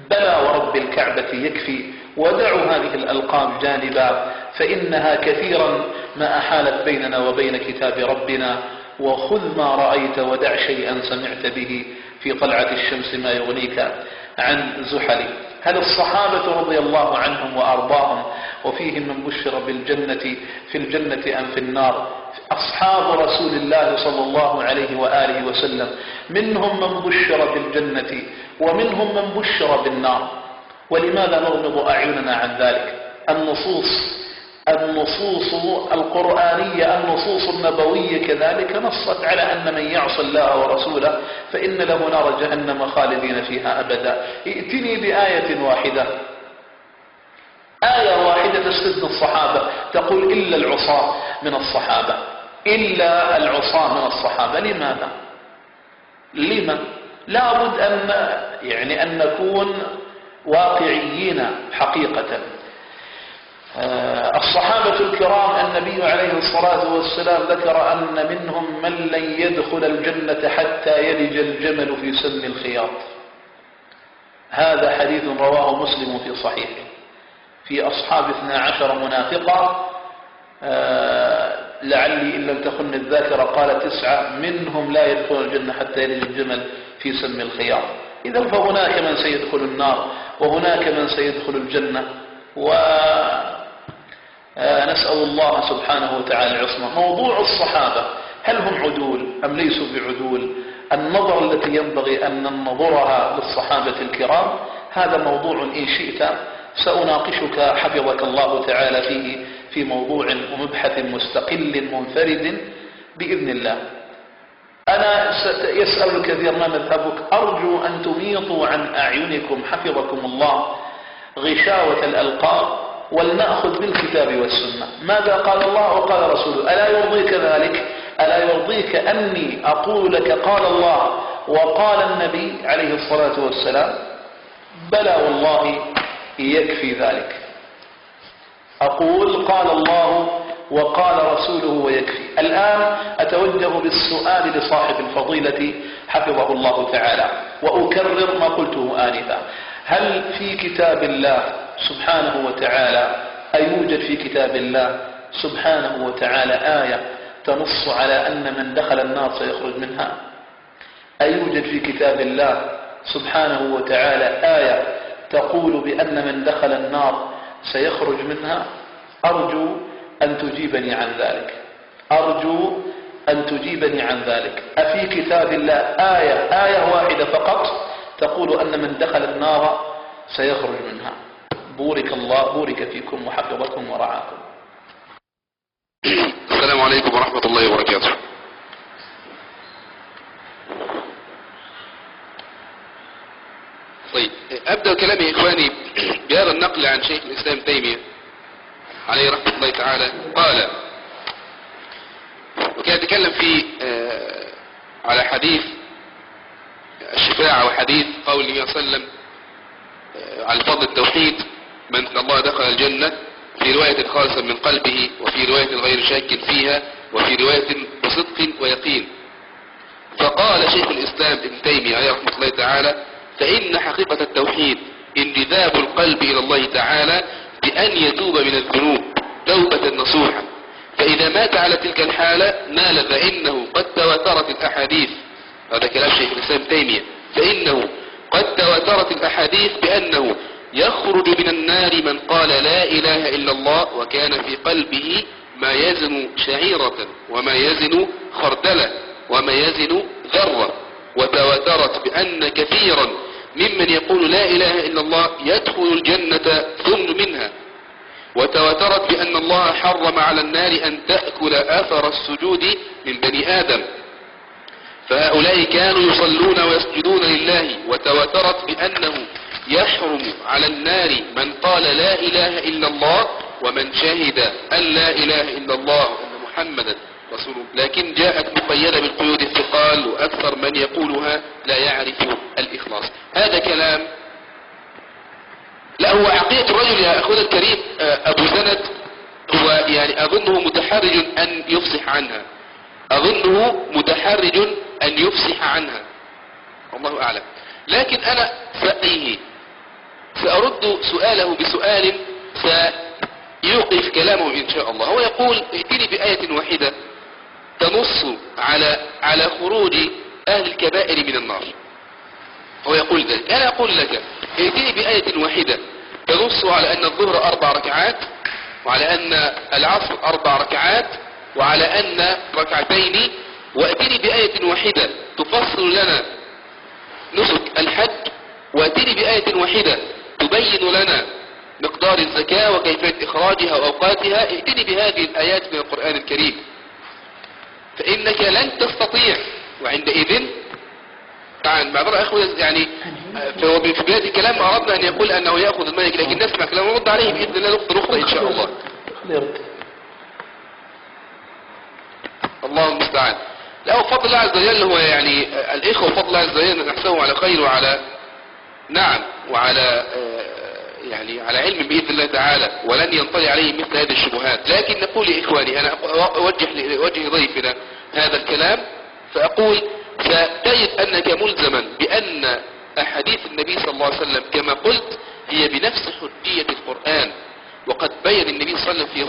بلى ورب الكعبة يكفي. ودعوا هذه الألقاب جانبا، فإنها كثيرا ما أحالت بيننا وبين كتاب ربنا. وخذ ما رأيت ودع شيئا سمعت به في طلعة الشمس ما يغنيك عن زحل. هل الصحابة رضي الله عنهم وأرضاهم وفيهم من بشر بالجنة في الجنة أم في النار؟ أصحاب رسول الله صلى الله عليه وآله وسلم منهم من بشر بالجنة ومنهم من بشر بالنار. ولماذا نغمض أعيننا عن ذلك؟ النصوص النصوص القرآنية النصوص النبوية كذلك نصت على أن من يعص الله ورسوله فإن له نار جهنم خالدين فيها أبدا. ائتني بآية واحدة، آية واحدة تستثني الصحابة، تقول إلا العصاة من الصحابة، إلا العصاة من الصحابة. لماذا؟ لما؟ لابد أن نكون واقعيين حقيقة. الصحابة الكرام النبي عليه الصلاة والسلام ذكر أن منهم من لن يدخل الجنة حتى يلج الجمل في سم الخياط. هذا حديث رواه مسلم في صحيحه. في أصحاب 12 منافقة، لعلي إن لم تخن الذاكرة قال 9 منهم لا يدخل الجنة حتى يلج الجمل في سم الخياط. إذا فهناك من سيدخل النار وهناك من سيدخل الجنة، ونسأل الله سبحانه وتعالى العصمة. موضوع الصحابة هل هم عدول أم ليسوا بعدول؟ النظر التي ينبغي أن ننظرها للصحابة الكرام هذا موضوع إن شئت سأناقشك حفظك الله تعالى فيه في موضوع ومبحث مستقل منفرد بإذن الله. أنا يسأل الكثير ما مذهبك؟ أرجو أن تميطوا عن أعينكم حفظكم الله غشاوة الألقاب ولنأخذ بالكتاب والسنة. ماذا قال الله وقال رسوله؟ ألا يرضيك ذلك؟ ألا يرضيك أني أقول لك قال الله وقال النبي عليه الصلاة والسلام؟ بلى والله يكفي ذلك. أقول قال الله وقال رسوله ويكفي. الآن أتوجه بالسؤال لصاحب الفضيلة حفظه الله تعالى وأكرر ما قلته آنفا. هل في كتاب الله سبحانه وتعالى أيوجد في كتاب الله سبحانه وتعالى آية تنص على أن من دخل النار سيخرج منها؟ أيوجد في كتاب الله سبحانه وتعالى آية تقول بأن من دخل النار سيخرج منها؟ أرجو أن تجيبني عن ذلك، أرجو أن تجيبني عن ذلك. أفي كتاب الله آية واحدة فقط تقول أن من دخل النار سيخرج منها؟ بورك الله، بورك فيكم وحفظكم ورعاكم. السلام عليكم ورحمة الله وبركاته. طيب، أبدأ كلامي يا إخواني بهذا النقل عن شيخ الإسلام تيمية عليه رحمة الله تعالى. قال، وكان يتكلم في على حديث الشفاعة وحديث قول النبي صلى الله عليه وسلم على فضل التوحيد من الله دخل الجنة، في رواية خالصا من قلبه، وفي رواية غير شاك فيها، وفي رواية بصدق ويقين. فقال شيخ الإسلام ابن تيمية عليه رحمة الله تعالى: فإن حقيقة التوحيد انجذاب القلب إلى الله تعالى بأن يتوب من الذنوب توبة نصوحة، فإذا مات على تلك الحالة نال، فإنه قد تواترت الأحاديث. هذا كلام شيخ الإسلام تيمية. فإنه قد تواترت الأحاديث بأنه يخرج من النار من قال لا إله إلا الله وكان في قلبه ما يزن شعيرة وما يزن خردلة وما يزن ذرة. وتواترت بأن كثيرا ممن يقول لا إله إلا الله يدخل الجنة ثم منها. وتواترت بأن الله حرم على النار أن تأكل أثر السجود من بني آدم، فهؤلاء كانوا يصلون ويسجدون لله. وتواترت بأنه يحرم على النار من قال لا إله إلا الله ومن شهد أن لا إله إلا الله وأن محمدا رسول الله، لكن جاءت مقيدة بالقيود الثقال، وأكثر من يقولها لا يعرف الإخلاص. هذا كلام لا هو عقيدة الرجل يا أخونا الكريم. أبو زند هو يعني أظنه متحرج أن يفصح عنها، أظنه متحرج أن يفصح عنها، الله أعلم. لكن أنا سأرد سؤاله بسؤال سيوقف كلامه إن شاء الله. هو يقول: ائتني بآية واحدة تنص على خروج أهل الكبائر من النار. هو يقول ذلك. أنا أقول لك: ائتني بآية واحدة تنص على أن الظهر 4 ركعات، وعلى أن العصر 4 ركعات، وعلى أن ركعتين. وأتني بآية واحدة تفصل لنا نسك الحج، وأتني بآية واحدة تبين لنا مقدار الزكاة وكيفية إخراجها وأوقاتها، ائتني بهذه الآيات من القرآن الكريم، فإنك لن تستطيع. وعندئذ طبعا بعض الأخوة يعني فهو في بداية الكلام أردنا أن يقول أنه يأخذ الملك، لكن نسمع كلام ونرد عليه بإذن الله نقطة إن شاء الله. الله المستعان. لا، فضل الله عز وجل هو يعني الإخوة فضل الله عز وجل نحسبهم على خير وعلى نعم وعلى يعني على علم بإذن الله تعالى، ولن ينطلي عليه مثل هذه الشبهات. لكن نقول لإخواني، أنا أوجه ضيفنا هذا الكلام فأقول ستجد أنك ملزما بأن أحاديث النبي صلى الله عليه وسلم كما قلت هي بنفس حجية القرآن، وقد بين النبي صلى الله عليه وسلم في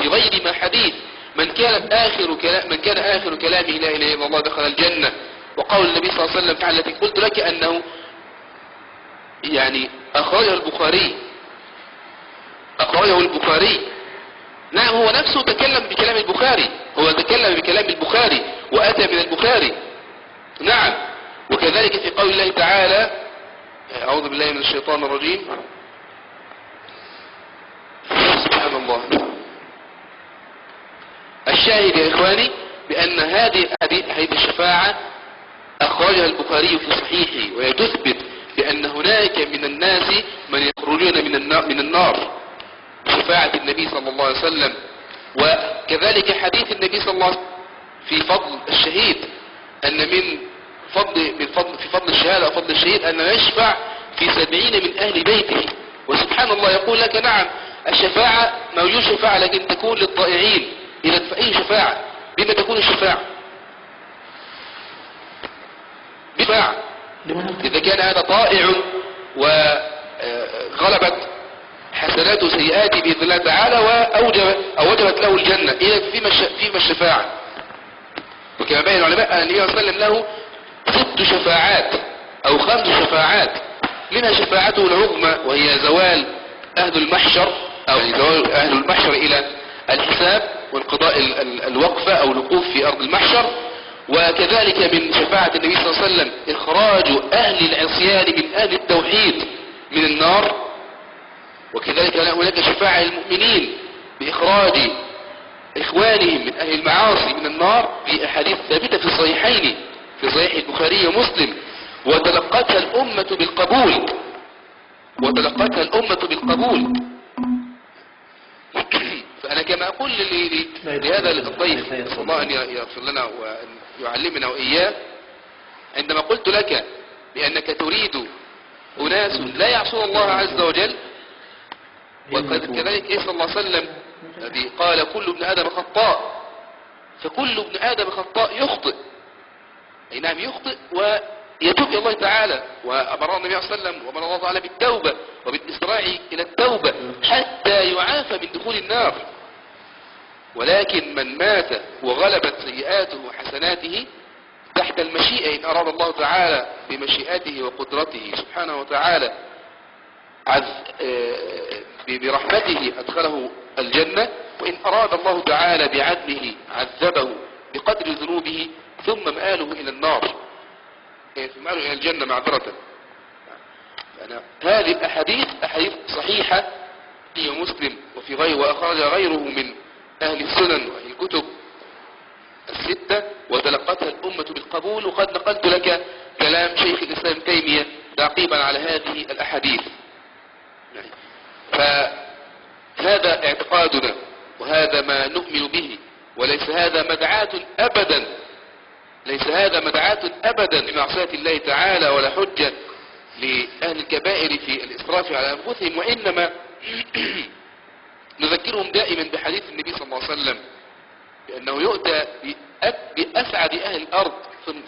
غير ما حديث من كان آخر كلامه لا إله إلا الله دخل الجنة. وقول النبي صلى الله عليه وسلم التي قلت لك أنه يعني أخرجه البخاري. نعم، هو نفسه تكلم بكلام البخاري، وأتى من البخاري. نعم، وكذلك في قول الله تعالى أعوذ بالله من الشيطان الرجيم، سبحان الله. الشاهد يا إخواني بأن هذه الشفاعة أخرجها البخاري في صحيحه، وهي تثبت بأن هناك من الناس من يخرجون من النار بشفاعة النبي صلى الله عليه وسلم. وكذلك حديث النبي صلى الله عليه وسلم في فضل الشهيد، أن في فضل الشهادة وفضل الشهيد أن يشفع في 70 من أهل بيته. وسبحان الله يقول لك نعم الشفاعة موجود شفاعة لكن تكون للطائعين. إذا فأي شفاعة؟ بما تكون الشفاعة؟ إذا كان هذا طائع وغلبت حسناته سيئاته بإذن الله تعالى وأوجبت له الجنة، إذا فيما الشفاعة؟ وكما بين العلماء أن النبي صلى الله عليه وسلم له 6 شفاعات أو 5 شفاعات، منها شفاعته العظمى وهي زوال أهل المحشر إلى الحساب والقضاء الوقفة أو الوقوف في أرض المحشر. وكذلك من شفاعة النبي صلى الله عليه وسلم إخراج أهل العصيان من أهل التوحيد من النار. وكذلك هناك شفاعة المؤمنين بإخراج إخوانهم من أهل المعاصي من النار في أحاديث ثابتة في الصحيحين في صحيح البخاري ومسلم، وتلقتها الأمة بالقبول. فأنا كما أقول لهذا الضيف نسأل الله أن يغفر لنا وأن يعلمنا وإياه، عندما قلت لك بأنك تريد أناس لا يعصون الله عز وجل، وكذلك صلى الله عليه وسلم الذي قال كل ابن آدم خطاء، فكل ابن آدم خطاء يخطئ، أي نعم يخطئ ويتوب إلى الله تعالى، وأمر النبي صلى الله عليه وسلم وأمر الله تعالى بالتوبة وبالإسراع إلى التوبة حتى يعافى من دخول النار. ولكن من مات وغلبت سيئاته وحسناته تحت المشيئة، إن أراد الله تعالى بمشيئته وقدرته سبحانه وتعالى برحمته أدخله الجنة، وإن أراد الله تعالى بعدله عذبه بقدر ذنوبه ثم مآله إلى النار، مآله إلى الجنة معذرة. هذه الأحاديث أحاديث صحيحة في مسلم وفي غيره، وأخرج غيره من أهل السنن وأهل الكتب 6 وتلقتها الأمة بالقبول. وقد نقلت لك كلام شيخ الإسلام تيمية تعقيبا على هذه الأحاديث. فهذا اعتقادنا وهذا ما نؤمن به، وليس هذا مدعاة أبدا لمعصية الله تعالى ولا حجة لأهل الكبائر في الإسراف على أنفسهم، وإنما نذكرهم دائما بحديث النبي صلى الله عليه وسلم بأنه يؤتى بأسعد أهل الأرض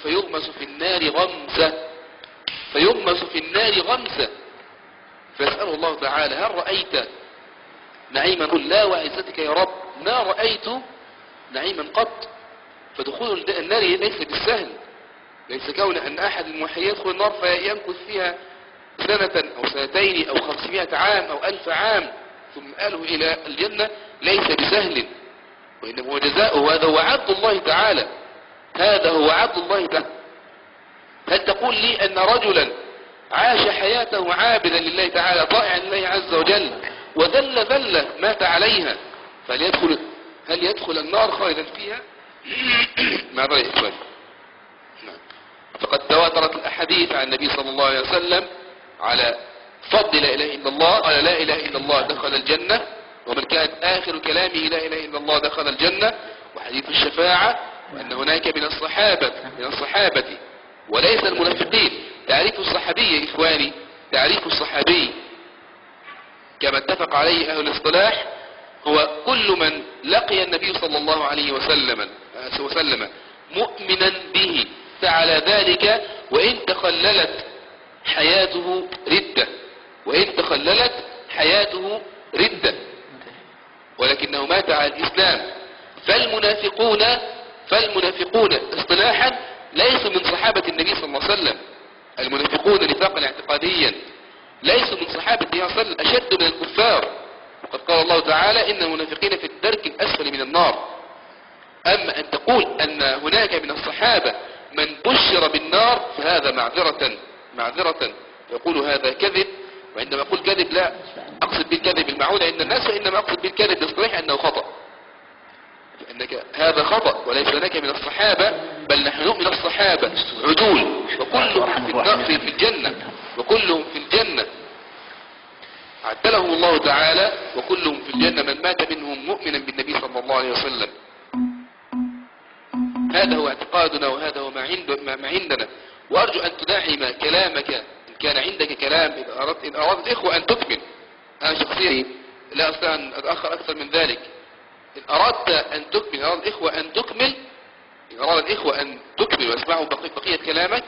فيغمس في النار غمسة فيسأله الله تعالى هل رأيت نعيما؟ قل لا وعزتك يا رب ما رأيت نعيما قط. فدخول النار ليس بالسهل، ليس كون أن أحد الموحدين يدخل النار فيمكث فيها 1 أو 2 أو 500 عام أو 1000 عام ثم آله إلى الجنة، ليس بسهل، وإنما هو جزاؤه. هذا هو عدل الله تعالى. هل تقول لي أن رجلا عاش حياته عابدا لله تعالى طائعا لله عز وجل وذل ذلة مات عليها، هل يدخل النار خالدا فيها؟ مع رأي إخواني. فقد تواترت الأحاديث عن النبي صلى الله عليه وسلم على فضل لا إله إلا الله، قال لا إله إلا الله دخل الجنة، ومن كانت آخر كلامه لا إله إلا الله دخل الجنة. وحديث الشفاعة وأن هناك من الصحابة وليس المنافقين. تعريف الصحابي يا إخواني، تعريف الصحابي كما اتفق عليه أهل الاصطلاح هو كل من لقي النبي صلى الله عليه وسلم مؤمنا به فعلى ذلك وإن تخللت حياته ردة ولكنه مات على الإسلام. فالمنافقون اصطلاحا ليسوا من صحابة النبي صلى الله عليه وسلم. المنافقون نفاقا اعتقاديا ليسوا من صحابة النبي صلى الله عليه وسلم، أشد من الكفار. وقد قال الله تعالى إن المنافقين في الدرك الأسفل من النار. أما أن تقول أن هناك من الصحابة من بشر بالنار فهذا معذرة يقول هذا كذب. وعندما أقول كذب لا أقصد بالكذب المعهود عند الناس، وإنما أقصد بالكذب بصريح أنه خطأ، فإنك هذا خطأ وليس هناك من الصحابة، بل نحن نؤمن الصحابة عدول وكلهم في الجنة، وكلهم في الجنة عدلهم الله تعالى، وكلهم في الجنة من مات منهم مؤمنا بالنبي صلى الله عليه وسلم. هذا هو اعتقادنا وهذا هو ما عندنا. وأرجو أن تدعم كلامك إن كان عندك كلام، إن أراد الإخوة أن تكمل. أنا شخصيا لا أستطيع أن أتأخر أكثر من ذلك. إن أردت أن تكمل، أراد الإخوة أن تكمل واسمعوا بقية كلامك،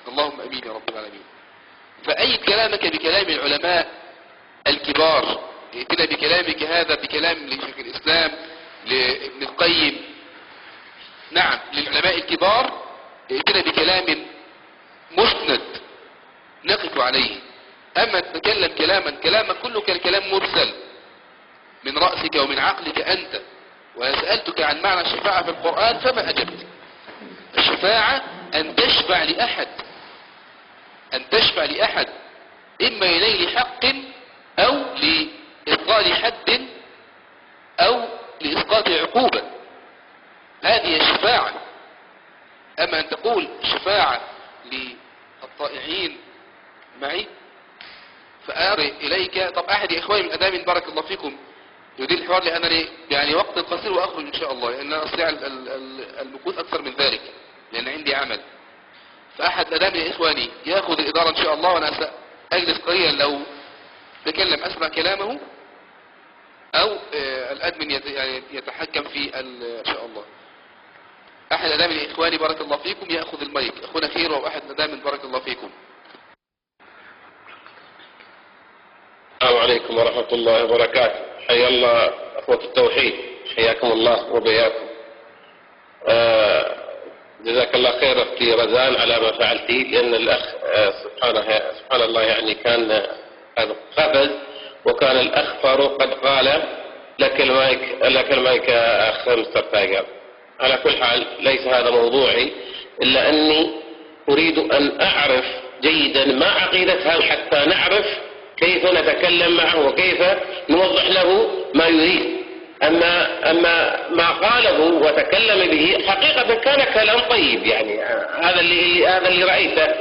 اللهم أمين يا رب العالمين. فأي كلامك بكلام العلماء الكبار، ائتنا بكلامك هذا بكلام لشيخ الإسلام لابن القيم، نعم للعلماء الكبار، ائتنا بكلام مسند نقف عليه. أما تتكلم كلامك كله كالكلام مرسل من رأسك ومن عقلك أنت. وسألتك عن معنى الشفاعة في القرآن فما أجبت. الشفاعة أن تشفع لأحد إما لنيل حق أو لإبطال حد أو لإسقاط عقوبة، هذه الشفاعة. أما أن تقول شفاعة للطائعين معي فأري إليك. طب أحد إخواني من أدام بارك الله فيكم يدير الحوار، لأن لي يعني وقت قصير وأخرج إن شاء الله، لأن أستطيع المكوث أكثر من ذلك لأن عندي عمل. فأحد أدام يا إخواني يأخذ الإدارة إن شاء الله، وأنا سأجلس قليلا لو تكلم أسمع كلامه، أو الأدمن يتحكم في إن شاء الله. أحد أدام يا إخواني بارك الله فيكم يأخذ المايك، أخونا خير وأحد أدام بارك الله فيكم. السلام عليكم ورحمة الله وبركاته. حيا الله أخوة التوحيد، حياكم الله وبياكم. جزاك الله خير أختي رزان على ما فعلتي، لأن الأخ سبحان الله يعني كان قفز، وكان الأخ فاروق قد قال لك المايك أخ مستر تايجر. على كل حال ليس هذا موضوعي، إلا أني أريد أن أعرف جيدا ما عقيدتها حتى نعرف كيف نتكلم معه وكيف نوضح له ما يريد. أما ما قاله وتكلم به حقيقة كان كلام طيب، يعني هذا اللي رأيته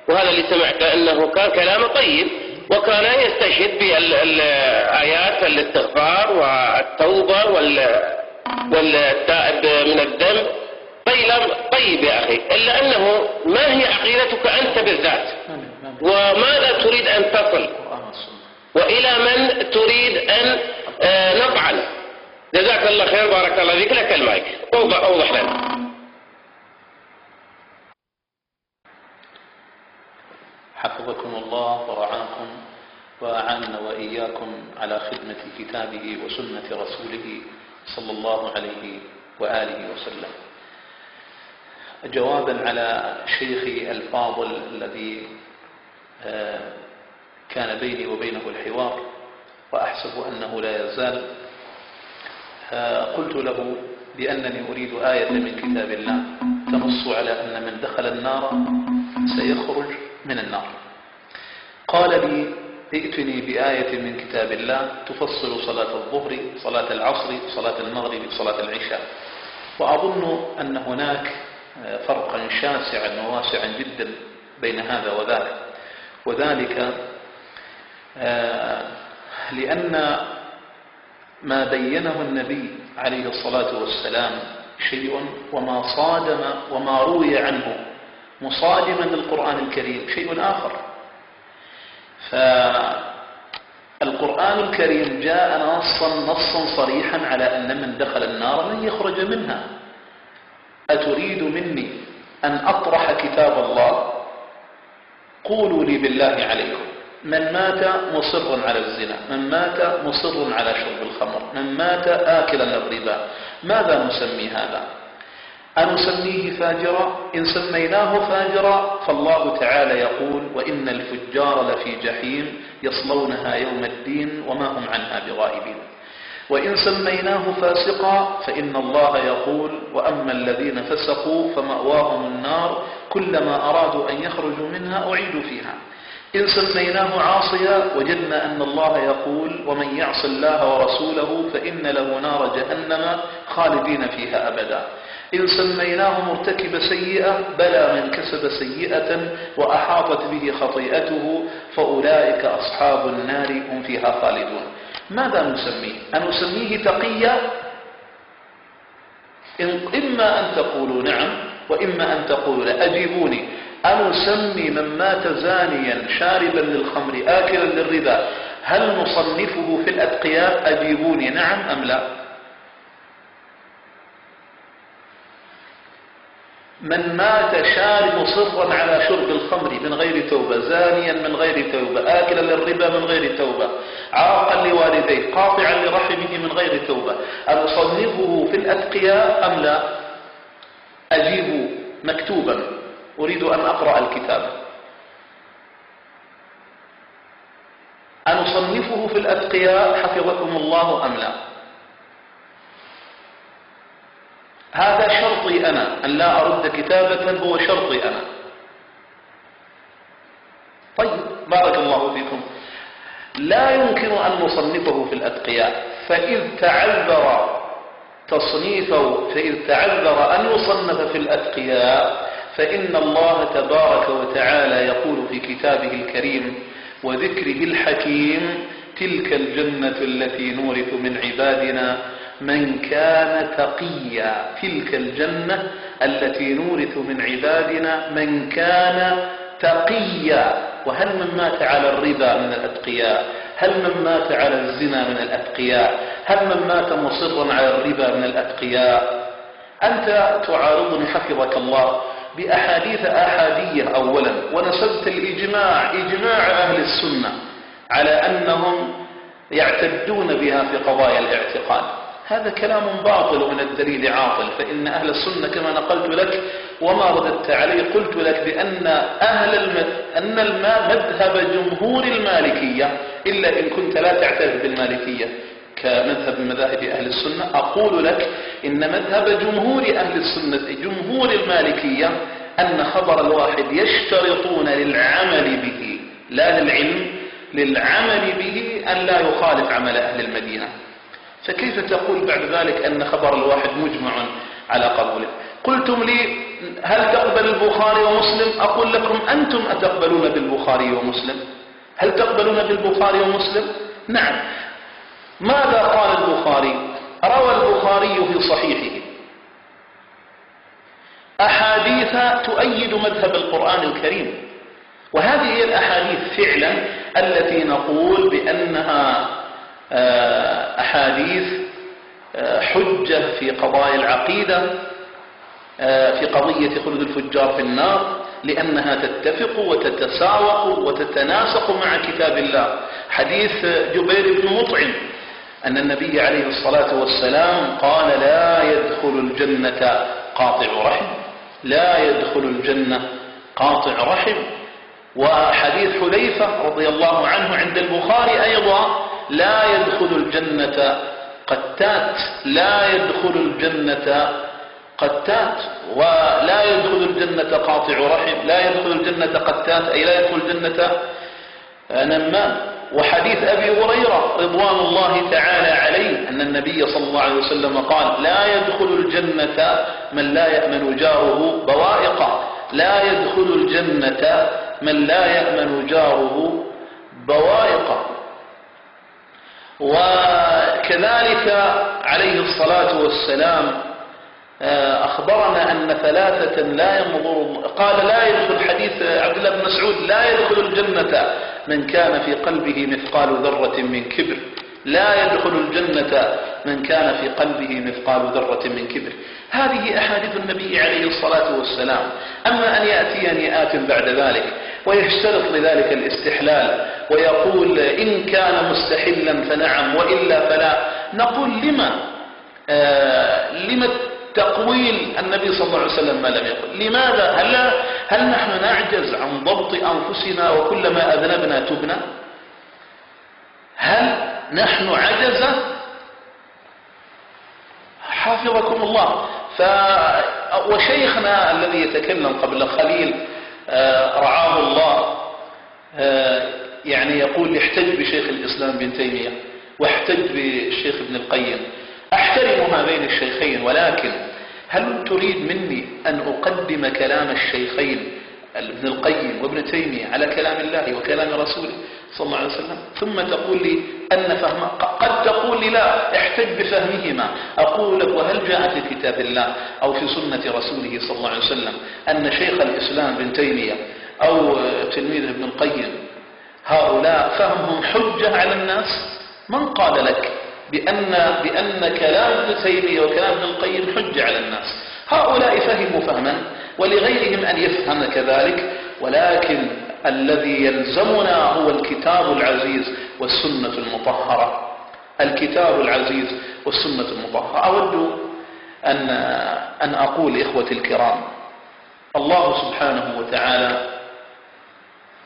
وهذا اللي سمعته أنه كان كلام طيب، وكان يستشهد بالآيات الاستغفار والتوبة والتائب من الذنب. طيب يا أخي، إلا أنه ما هي عقيدتك أنت بالذات، وماذا تريد أن تصل، وإلى من تريد أن نفعل. جزاك الله خير، بارك الله فيك. لك المايك، أوضح لنا. حفظكم الله ورعاكم وأعاننا وإياكم على خدمة كتابه وسنة رسوله صلى الله عليه وآله وسلم. جوابا على شيخي الفاضل الذي كان بيني وبينه الحوار وأحسب أنه لا يزال، قلت له بأنني أريد آية من كتاب الله تنص على أن من دخل النار سيخرج من النار، قال لي ائتني بآية من كتاب الله تفصل صلاة الظهر، صلاة العصر، صلاة المغرب، صلاة العشاء. وأظن أن هناك فرقا شاسعا وواسعا جدا بين هذا وذاك، وذلك لأن ما بينه النبي عليه الصلاة والسلام شيء، وما صادم وما روي عنه مصادما للقرآن الكريم شيء آخر. فالقرآن الكريم جاء نصا صريحا على أن من دخل النار لن يخرج منها. أتريد مني أن أطرح كتاب الله؟ قولوا لي بالله عليكم، من مات مصرا على الزنا، من مات مصرا على شرب الخمر، من مات آكلا للربا، ماذا نسمي هذا؟ أنسميه فاجرا؟ إن سميناه فاجرا فالله تعالى يقول: وإن الفجار لفي جحيم يصلونها يوم الدين وما هم عنها بغائبين. وإن سميناه فاسقا فإن الله يقول: وأما الذين فسقوا فمأواهم النار كلما أرادوا أن يخرجوا منها أعيدوا فيها. إن سميناه عاصيا وجدنا أن الله يقول: ومن يعص الله ورسوله فإن له نار جهنم خالدين فيها أبدا. إن سميناه مرتكب سيئة بلى من كسب سيئة وأحاطت به خطيئته فأولئك أصحاب النار هم فيها خالدون. ماذا نسميه؟ أنسميه تقيا؟ إما أن تقولوا نعم وإما أن تقولوا لا. أجيبوني، أنسمي من مات زانيا شاربا للخمر آكلا للربا هل نصنفه في الأتقياء؟ أجيبوني نعم أم لا. من مات شارب مصرا على شرب الخمر من غير توبة، زانيا من غير توبة، آكلا للربا من غير توبة، عاقا لوالديه، قاطعا لرحمه من غير توبة، أنصنفه في الأتقياء أم لا؟ أجيبوا مكتوبا، أريد أن أقرأ الكتاب. أنصنفه في الأتقياء حفظكم الله أم لا؟ هذا شرطي أنا، أن لا أرد كتابة هو شرطي أنا. طيب بارك الله فيكم. لا يمكن أن نصنفه في الأتقياء، فإذ تعذر أن يصنف في الأتقياء فإن الله تبارك وتعالى يقول في كتابه الكريم وذكره الحكيم: تلك الجنة التي نورث من عبادنا من كان تقيا. تلك الجنة التي نورث من عبادنا من كان تقيا. وهل من مات على الربا من الأتقياء؟ هل من مات على الزنا من الأتقياء؟ هل من مات مصرا على الربا من الأتقياء؟ أنت تعارضني حفظك الله بأحاديث أحادية أولا، ونسبت الإجماع، إجماع أهل السنة على أنهم يعتدون بها في قضايا الاعتقاد. هذا كلام باطل ومن الدليل عاطل، فإن أهل السنة كما نقلت لك وما رددت عليه قلت لك بأن مذهب جمهور المالكية، إلا إن كنت لا تعترف بالمالكية كمذهب من مذاهب أهل السنة، أقول لك إن مذهب جمهور أهل السنة جمهور المالكية أن خبر الواحد يشترطون للعمل به لا للعلم، للعمل به أن لا يخالف عمل أهل المدينة. فكيف تقول بعد ذلك أن خبر الواحد مجمع على قبوله؟ قلتم لي هل تقبل البخاري ومسلم؟ أقول لكم أنتم أتقبلون بالبخاري ومسلم؟ هل تقبلون بالبخاري ومسلم؟ نعم. ماذا قال البخاري؟ روى البخاري في صحيحه أحاديث تؤيد مذهب القرآن الكريم، وهذه هي الأحاديث فعلا التي نقول بأنها أحاديث حجة في قضايا العقيدة، في قضية خلود الفجار في النار، لأنها تتفق وتتساوق وتتناسق مع كتاب الله. حديث جبير بن مطعم أن النبي عليه الصلاة والسلام قال: لا يدخل الجنة قاطع رحم، لا يدخل الجنة قاطع رحم. وحديث حذيفة رضي الله عنه عند البخاري أيضا: لا يدخل الجنة قتات، لا يدخل الجنة قتات، ولا يدخل الجنة قاطع رحم، لا يدخل الجنة قتات أي لا يدخل الجنة نمام. وحديث أبي هريرة رضوان الله تعالى عليه أن النبي صلى الله عليه وسلم قال لا يدخل الجنة من لا يأمن جاره بوائقا، لا يدخل الجنة من لا يأمن جاره بوائقا. وكذلك عليه الصلاة والسلام أخبرنا أن ثلاثة لا ينظر، قال لا يدخل، حديث عبد الله بن مسعود لا يدخل الجنة من كان في قلبه مثقال ذرة من كبر، لا يدخل الجنة من كان في قلبه مثقال ذرة من كبر. هذه أحاديث النبي عليه الصلاة والسلام. أما أن يأتيني آت بعد ذلك ويشترط لذلك الاستحلال ويقول إن كان مستحلا فنعم وإلا فلا، نقول لما تقويل النبي صلى الله عليه وسلم ما لم يقل؟ لماذا؟ هل نحن نعجز عن ضبط أنفسنا وكلما أذنبنا تبنا؟ هل نحن عجزة؟ حافظكم الله. وشيخنا الذي يتكلم قبل قليل رعاه الله يعني يقول احتج بشيخ الإسلام بن تيمية واحتج بالشيخ ابن القيم. أحترم هذين الشيخين، ولكن هل تريد مني أن أقدم كلام الشيخين ابن القيم وابن تيمية على كلام الله وكلام رسوله صلى الله عليه وسلم، ثم تقول لي أن فهمه؟ قد تقول لي لا، احتج بفهمهما. أقول لك وهل جاء في كتاب الله أو في سنة رسوله صلى الله عليه وسلم أن شيخ الإسلام ابن تيمية أو تلميذه ابن القيم هؤلاء فهمهم حجة على الناس؟ من قال لك بأن كلام ابن تيمية وكلام ابن القيم حجة على الناس؟ هؤلاء فهموا فهما ولغيرهم أن يفهم كذلك، ولكن الذي يلزمنا هو الكتاب العزيز والسنة المطهرة. الكتاب العزيز والسنة المطهرة. أود أن أقول إخوتي الكرام، الله سبحانه وتعالى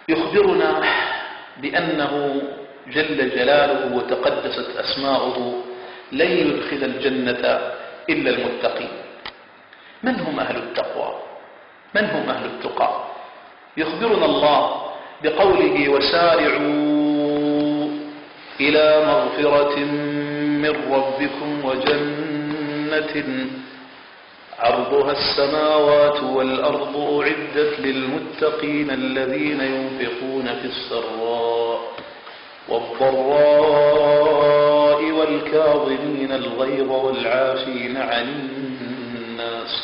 يخبرنا بأنه جل جلاله وتقدست أسماؤه لن يدخل الجنة إلا المتقين. من هم أهل التقوى؟ من هم أهل التقى؟ يخبرنا الله بقوله وسارعوا إلى مغفرة من ربكم وجنة عرضها السماوات والأرض أعدت للمتقين الذين ينفقون في السراء والضراء والكاظمين الغيظ والعافين عن الناس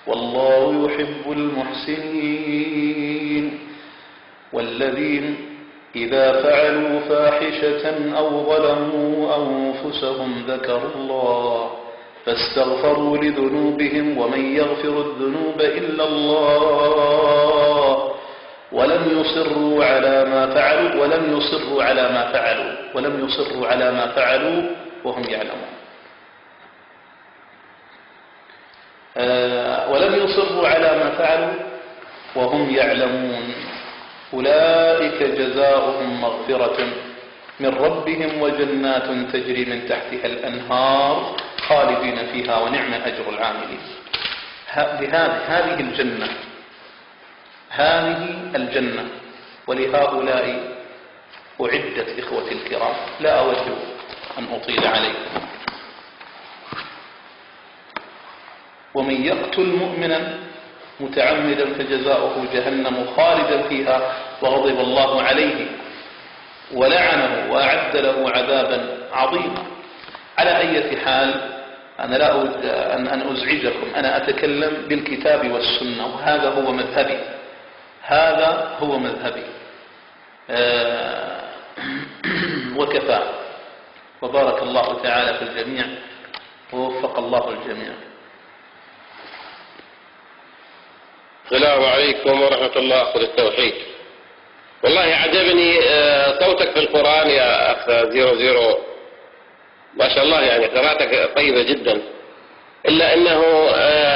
والله يحب المحسنين والذين إذا فعلوا فاحشة أو ظلموا أنفسهم ذكروا الله فاستغفروا لذنوبهم ومن يغفر الذنوب إلا الله ولم يصروا على ما فعلوا وهم يعلمون. ولم يصروا على ما فعلوا وهم يعلمون أولئك جزاؤهم مغفرة من ربهم وجنات تجري من تحتها الأنهار خالدين فيها ونعم أجر العاملين. هذه الجنة ولهؤلاء أعدت إخوتي الكرام. لا أود أن أطيل عليكم. ومن يقتل مؤمنا متعمدا فجزاؤه جهنم خالدا فيها وغضب الله عليه ولعنه وأعد له عذابا عظيما. على أي حال أنا لا أود أن أزعجكم، أنا أتكلم بالكتاب والسنة وهذا هو مذهبي. وكفى. وبارك الله تعالى في الجميع ووفق الله الجميع. السلام عليكم ورحمة الله. أخذ التوحيد. والله عجبني صوتك في القرآن يا أخ 00. ما شاء الله، يعني قراءتك طيبة جدا، إلا أنه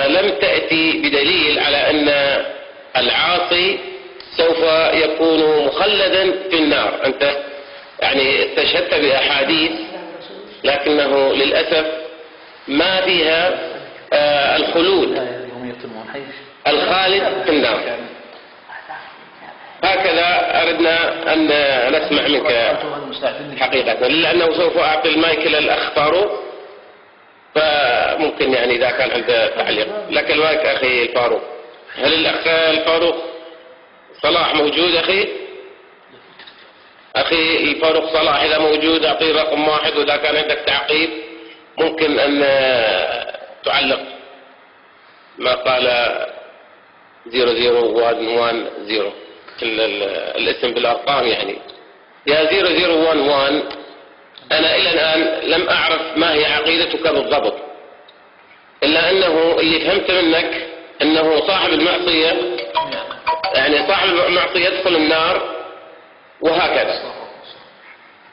لم تأتي بدليل على أن العاصي سوف يكون مخلدا في النار. أنت يعني استشهدت بأحاديث لكنه للأسف ما فيها الخلود الخالد في النار. هكذا أردنا أن نسمع منك حقيقة، لأنه سوف أعطي المايك إلى الأخ فاروق، فممكن يعني إذا كان عنده تعليق. لك المايك أخي الفاروق. هل الأخ الفاروق صلاح موجود أخي؟ أخي الفاروق صلاح إذا موجود أعطيه رقم 1، وإذا كان عندك تعقيب ممكن أن تعلق ما قال 00110 الاسم بالأرقام يعني. يا 0011 أنا إلى الآن لم أعرف ما هي عقيدتك بالضبط، إلا أنه اللي فهمت منك أنه صاحب المعصية، يعني صاحب المعصية يدخل النار وهكذا.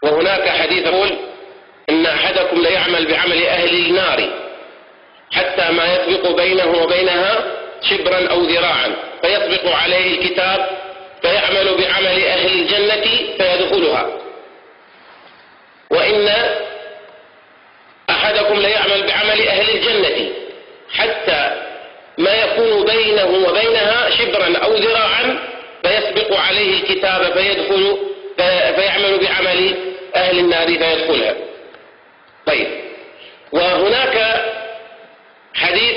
وهناك حديث يقول إن أحدكم ليعمل بعمل أهل النار حتى ما يسبق بينه وبينها شبرا أو ذراعا فيسبق عليه الكتاب فيعمل بعمل أهل الجنة فيدخلها، وإن أحدكم ليعمل بعمل أهل الجنة حتى ما يكون بينه وبينها شبرا أو ذراعا فيسبق عليه الكتاب فيعمل بعمل أهل النار فيدخلها. طيب، وهناك حديث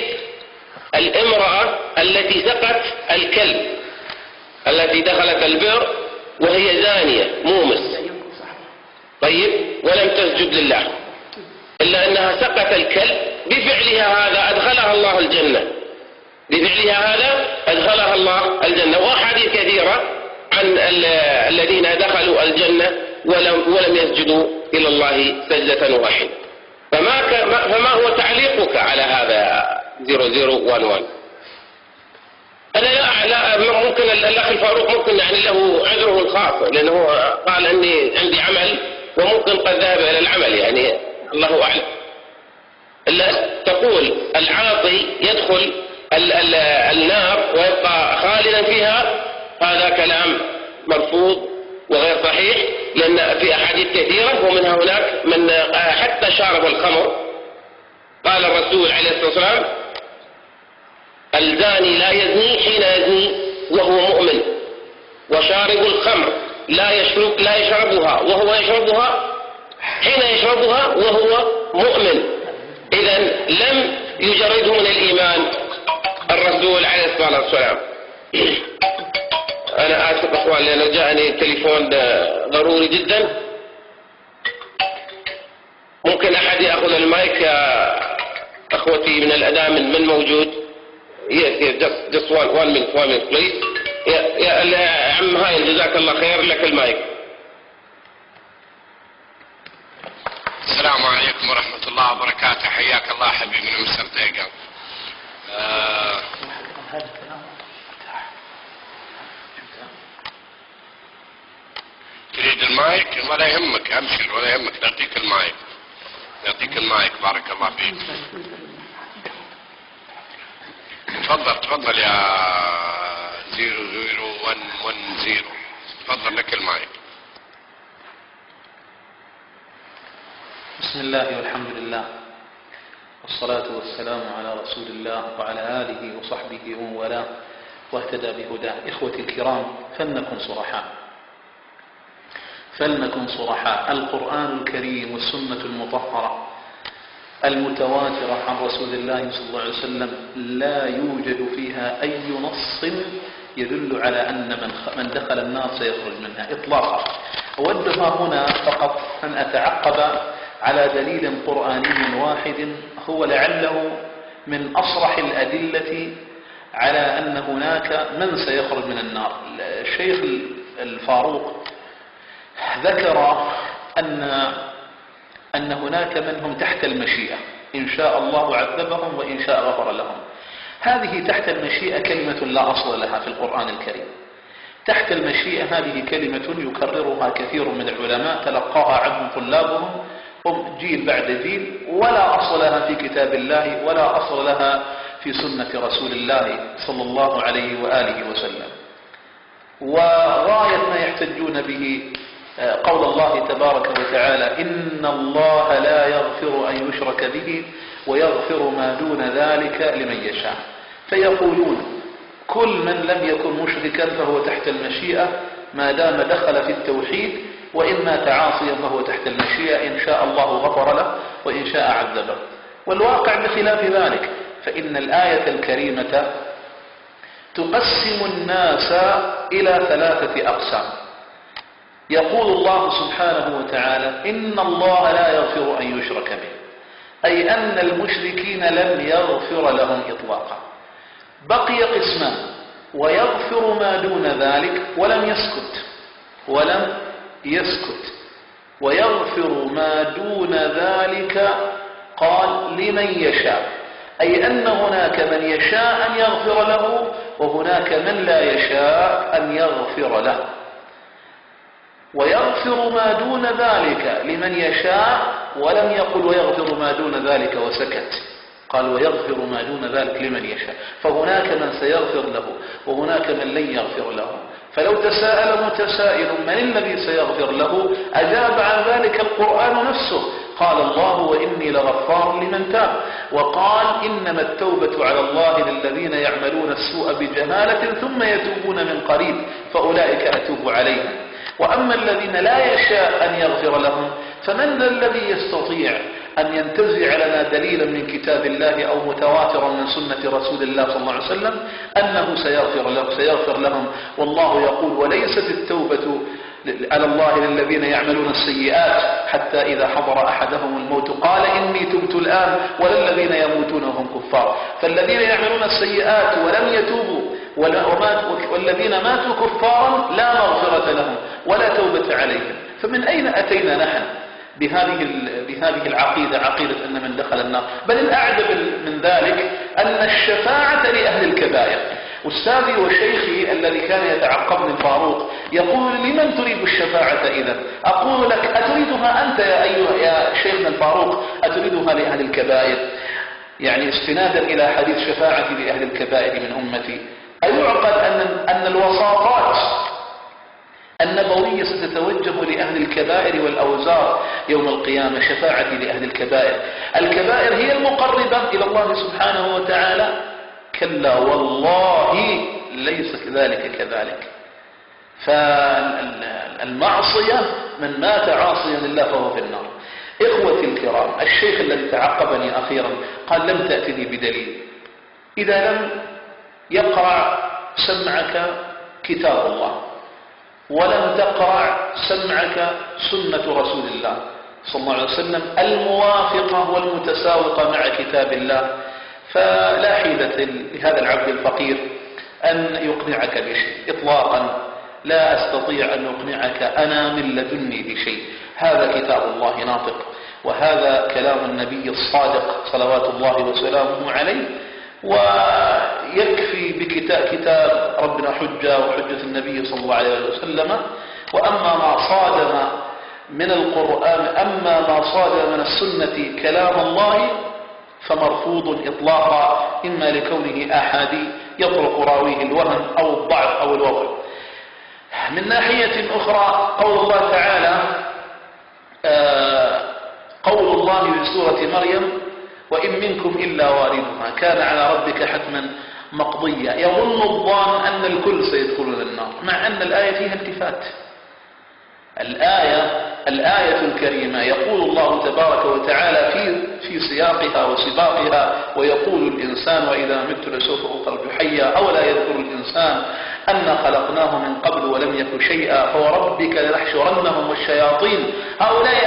الامرأة التي سقت الكلب، التي دخلت البئر وهي زانية مومس، طيب، ولم تسجد لله، إلا أنها سقت الكلب، بفعلها هذا أدخلها الله الجنة، بفعلها هذا أدخلها الله الجنة. وأحاديث كثيرة عن الذين دخلوا الجنة ولم يسجدوا إلى الله سجدة واحدة. فما هو تعليقك على هذا 0011؟ أنا لا ممكن الأخ الفاروق ممكن يعني له عذره الخاص، لأنه قال أني عندي عمل وممكن قد ذهب إلى العمل، يعني الله أعلم. إلا تقول العاصي يدخل النار ويبقى خالدا فيها، هذا كلام مرفوض وغير صحيح، لأن في أحاديث كثيرة ومنها هناك من حتى شارب الخمر قال الرسول عليه الصلاة والسلام الزاني لا يزني حين يزني وهو مؤمن، وشارب الخمر لا يشربها وهو يشربها حين يشربها وهو مؤمن. إذن لم يجرده من الإيمان الرسول عليه الصلاة والسلام. أنا آسف أخوان لأنه جاءني تليفون ضروري جدا. ممكن أحد يأخذ المايك يا أخوتي من الأداء من موجود؟ Yes, just one minute please. يا عم هاي جزاك الله خير، لك المايك. السلام عليكم ورحمة الله وبركاته، حياك الله حبيبي من مصر دقيقة. تريد المايك؟ ولا يهمك، أبشر ولا يهمك، نعطيك المايك، نعطيك المايك، بارك الله فيك. تفضل يا 00110، تفضل لك المايك. بسم الله والحمد لله والصلاة والسلام على رسول الله وعلى آله وصحبه ومن والاه واهتدى بهداه. إخوتي الكرام، فلنكن صرحاء. القرآن الكريم والسنة المطهرة المتواترة عن رسول الله صلى الله عليه وسلم لا يوجد فيها أي نص يدل على أن من دخل النار سيخرج منها إطلاقا. أودها هنا فقط أن أتعقب على دليل قرآني واحد هو لعله من أصرح الأدلة على أن هناك من سيخرج من النار. الشيخ الفاروق ذكر أن هناك منهم تحت المشيئة، إن شاء الله عذبهم وإن شاء غفر لهم. هذه تحت المشيئة كلمة لا أصل لها في القرآن الكريم. تحت المشيئة هذه كلمة يكررها كثير من العلماء تلقاها عنهم طلابهم هم جيل بعد جيل، ولا أصل لها في كتاب الله ولا أصل لها في سنة رسول الله صلى الله عليه وآله وسلم. وغاية ما يحتجون به قول الله تبارك وتعالى إن الله لا يغفر أن يشرك به ويغفر ما دون ذلك لمن يشاء. فيقولون كل من لم يكن مشركا فهو تحت المشيئة ما دام دخل في التوحيد، وإن مات عاصيا فهو تحت المشيئة، إن شاء الله غفر له وإن شاء عذبه. والواقع بخلاف ذلك، فإن الآية الكريمة تقسم الناس إلى 3 أقسام. يقول الله سبحانه وتعالى: إن الله لا يغفر أن يشرك به، أي أن المشركين لم يغفر لهم إطلاقا. بقي قسمان: ويغفر ما دون ذلك، ولم يسكت. ويغفر ما دون ذلك قال لمن يشاء، أي أن هناك من يشاء أن يغفر له، وهناك من لا يشاء أن يغفر له. ويغفر ما دون ذلك لمن يشاء، ولم يقل ويغفر ما دون ذلك وسكت، قال ويغفر ما دون ذلك لمن يشاء، فهناك من سيغفر له وهناك من لن يغفر له. فلو تساءل متسائل من الذي سيغفر له، أجاب عن ذلك القرآن نفسه، قال الله: وإني لغفار لمن تاب. وقال: إنما التوبة على الله للذين يعملون السوء بجهالة ثم يتوبون من قريب فأولئك أتوب عليهم. وأما الذين لا يشاء أن يغفر لهم، فمن ذا الذي يستطيع أن ينتزع لنا دليلا من كتاب الله أو متواترا من سنة رسول الله صلى الله عليه وسلم أنه سيغفر لهم؟ والله يقول: وليست التوبة على الله للذين يعملون السيئات حتى إذا حضر أحدهم الموت قال إني تبت الآن، ولا الذين يموتون وهم كفار. فالذين يعملون السيئات ولم يتوبوا والذين ماتوا كفارا لا مغفرة لهم ولا توبة عليهم. فمن أين أتينا نحن بهذه العقيدة، عقيدة أن من دخل النار؟ بل الأعجب من ذلك أن الشفاعة لأهل الكبائر. أستاذي وشيخي الذي كان يتعقبني الفاروق يقول: لمن تريد الشفاعة إذا؟ أقول لك: أتريدها أنت يا شيخنا الفاروق؟ أتريدها لأهل الكبائر؟ يعني استنادا إلى حديث شفاعة لأهل الكبائر من أمتي، أيعقل أن الوساطات النبوية ستتوجه لأهل الكبائر والأوزار يوم القيامة، شفاعة لأهل الكبائر؟ الكبائر هي المقربة إلى الله سبحانه وتعالى؟ كلا والله ليس ذلك كذلك. فالمعصية من مات عاصيا لله فهو في النار. إخوتي الكرام، الشيخ الذي تعقبني أخيرا قال: لم تأتني بدليل. إذا لم يقرع سمعك كتاب الله، ولم تقرع سمعك سنة رسول الله صلى الله عليه وسلم الموافقة والمتساوقة مع كتاب الله، فلا حيلة لهذا العبد الفقير أن يقنعك بشيء إطلاقا. لا أستطيع أن أقنعك أنا من لدني بشيء. هذا كتاب الله ناطق، وهذا كلام النبي الصادق صلوات الله وسلامه عليه، ويكفي بكتاب ربنا حجة وحجة النبي صلى الله عليه وسلم. وأما ما صادم من القرآن، أما ما صادم من السنة كلام الله فمرفوض إطلاقا، إما لكونه أحادي يطرق راويه الوهم أو الضعف أو الوضع. من ناحية أخرى، قول الله تعالى، قول الله في سورة مريم: وإن منكم إلا واردها كان على ربك حتما مقضيا. يظن الظان أن الكل سيدخلون النار، مع أن الآية فيها التفات. الآية الكريمة يقول الله تبارك وتعالى في سياقها وسباقها: ويقول الإنسان وإذا مت لسوف أخرج حيا، أولا يذكر الإنسان أنا خلقناه من قبل ولم يك شيئا فوربك لنحشرنهم والشياطين هؤلاء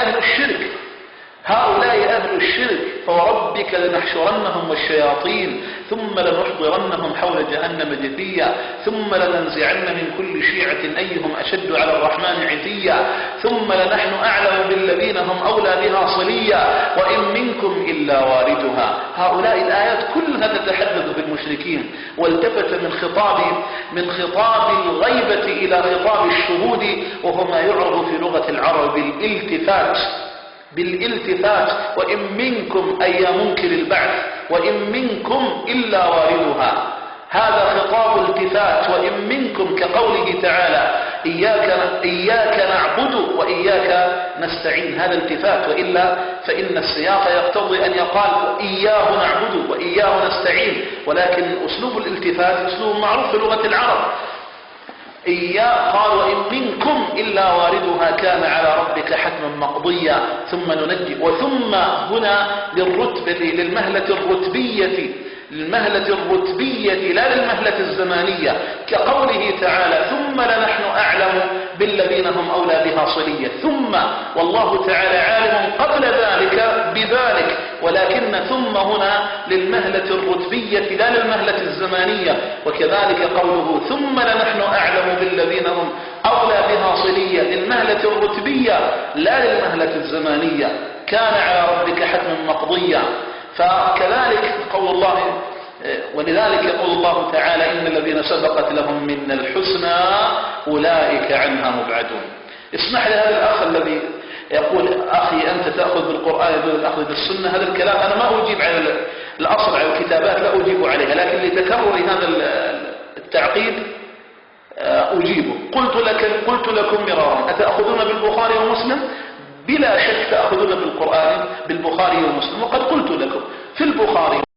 أهل الشرك فوربك لنحشرنهم والشياطين ثم لنحضرنهم حول جهنم جثيا ثم لننزعن من كل شيعة أيهم أشد على الرحمن عتيا ثم لنحن أعلم بالذين هم أولى بها صليا وإن منكم إلا واردها. هؤلاء الآيات كلها تتحدث بالمشركين، والتفت من خطاب الغيبة إلى خطاب الشهود، وهو ما يعرف في لغة العرب بالالتفات. وإن منكم أي منكر البعث، وإن منكم إلا واردها، هذا خطاب التفات. وإن منكم كقوله تعالى: إياك نعبد وإياك نستعين، هذا التفات، وإلا فإن السياق يقتضي أن يقال إياه نعبد وإياه نستعين، ولكن أسلوب الالتفات أسلوب معروف في لغة العرب. إياه قال وإن منكم إلا واردها كان على ربك حتما مقضيا ثم ننجي. وثم هنا للمهلة الرتبية لا للمهلة الزمانية، كقوله تعالى ثم لنحن أعلم بالذين هم أولى بها صلية. ثم والله تعالى عالم قبل ذلك بذلك، ولكن ثم هنا للمهلة الرتبية لا للمهلة الزمانية. وكذلك قوله ثم لنحن أعلم بالذين هم أولى بها صلية للمهلة الرتبية لا للمهلة الزمانية، كان على ربك حتما مقضيا. فكذلك قول الله، ولذلك يقول الله تعالى إن الذين سبقت لهم من الحسنى أولئك عنها مبعدون. اسمح لي هذا الأخ الذي يقول أخي أنت تأخذ بالقرآن دون الأخذ بالسنة، هذا الكلام أنا ما أجيب على الأصل على الكتابات، لا أجيب عليها، لكن لتكرر هذا التعقيد أجيبه. قلت لكم مرارا أتأخذون بالبخاري ومسلم؟ بلا شك تأخذون بالقرآن بالبخاري ومسلم، وقد قلت لكم في البخاري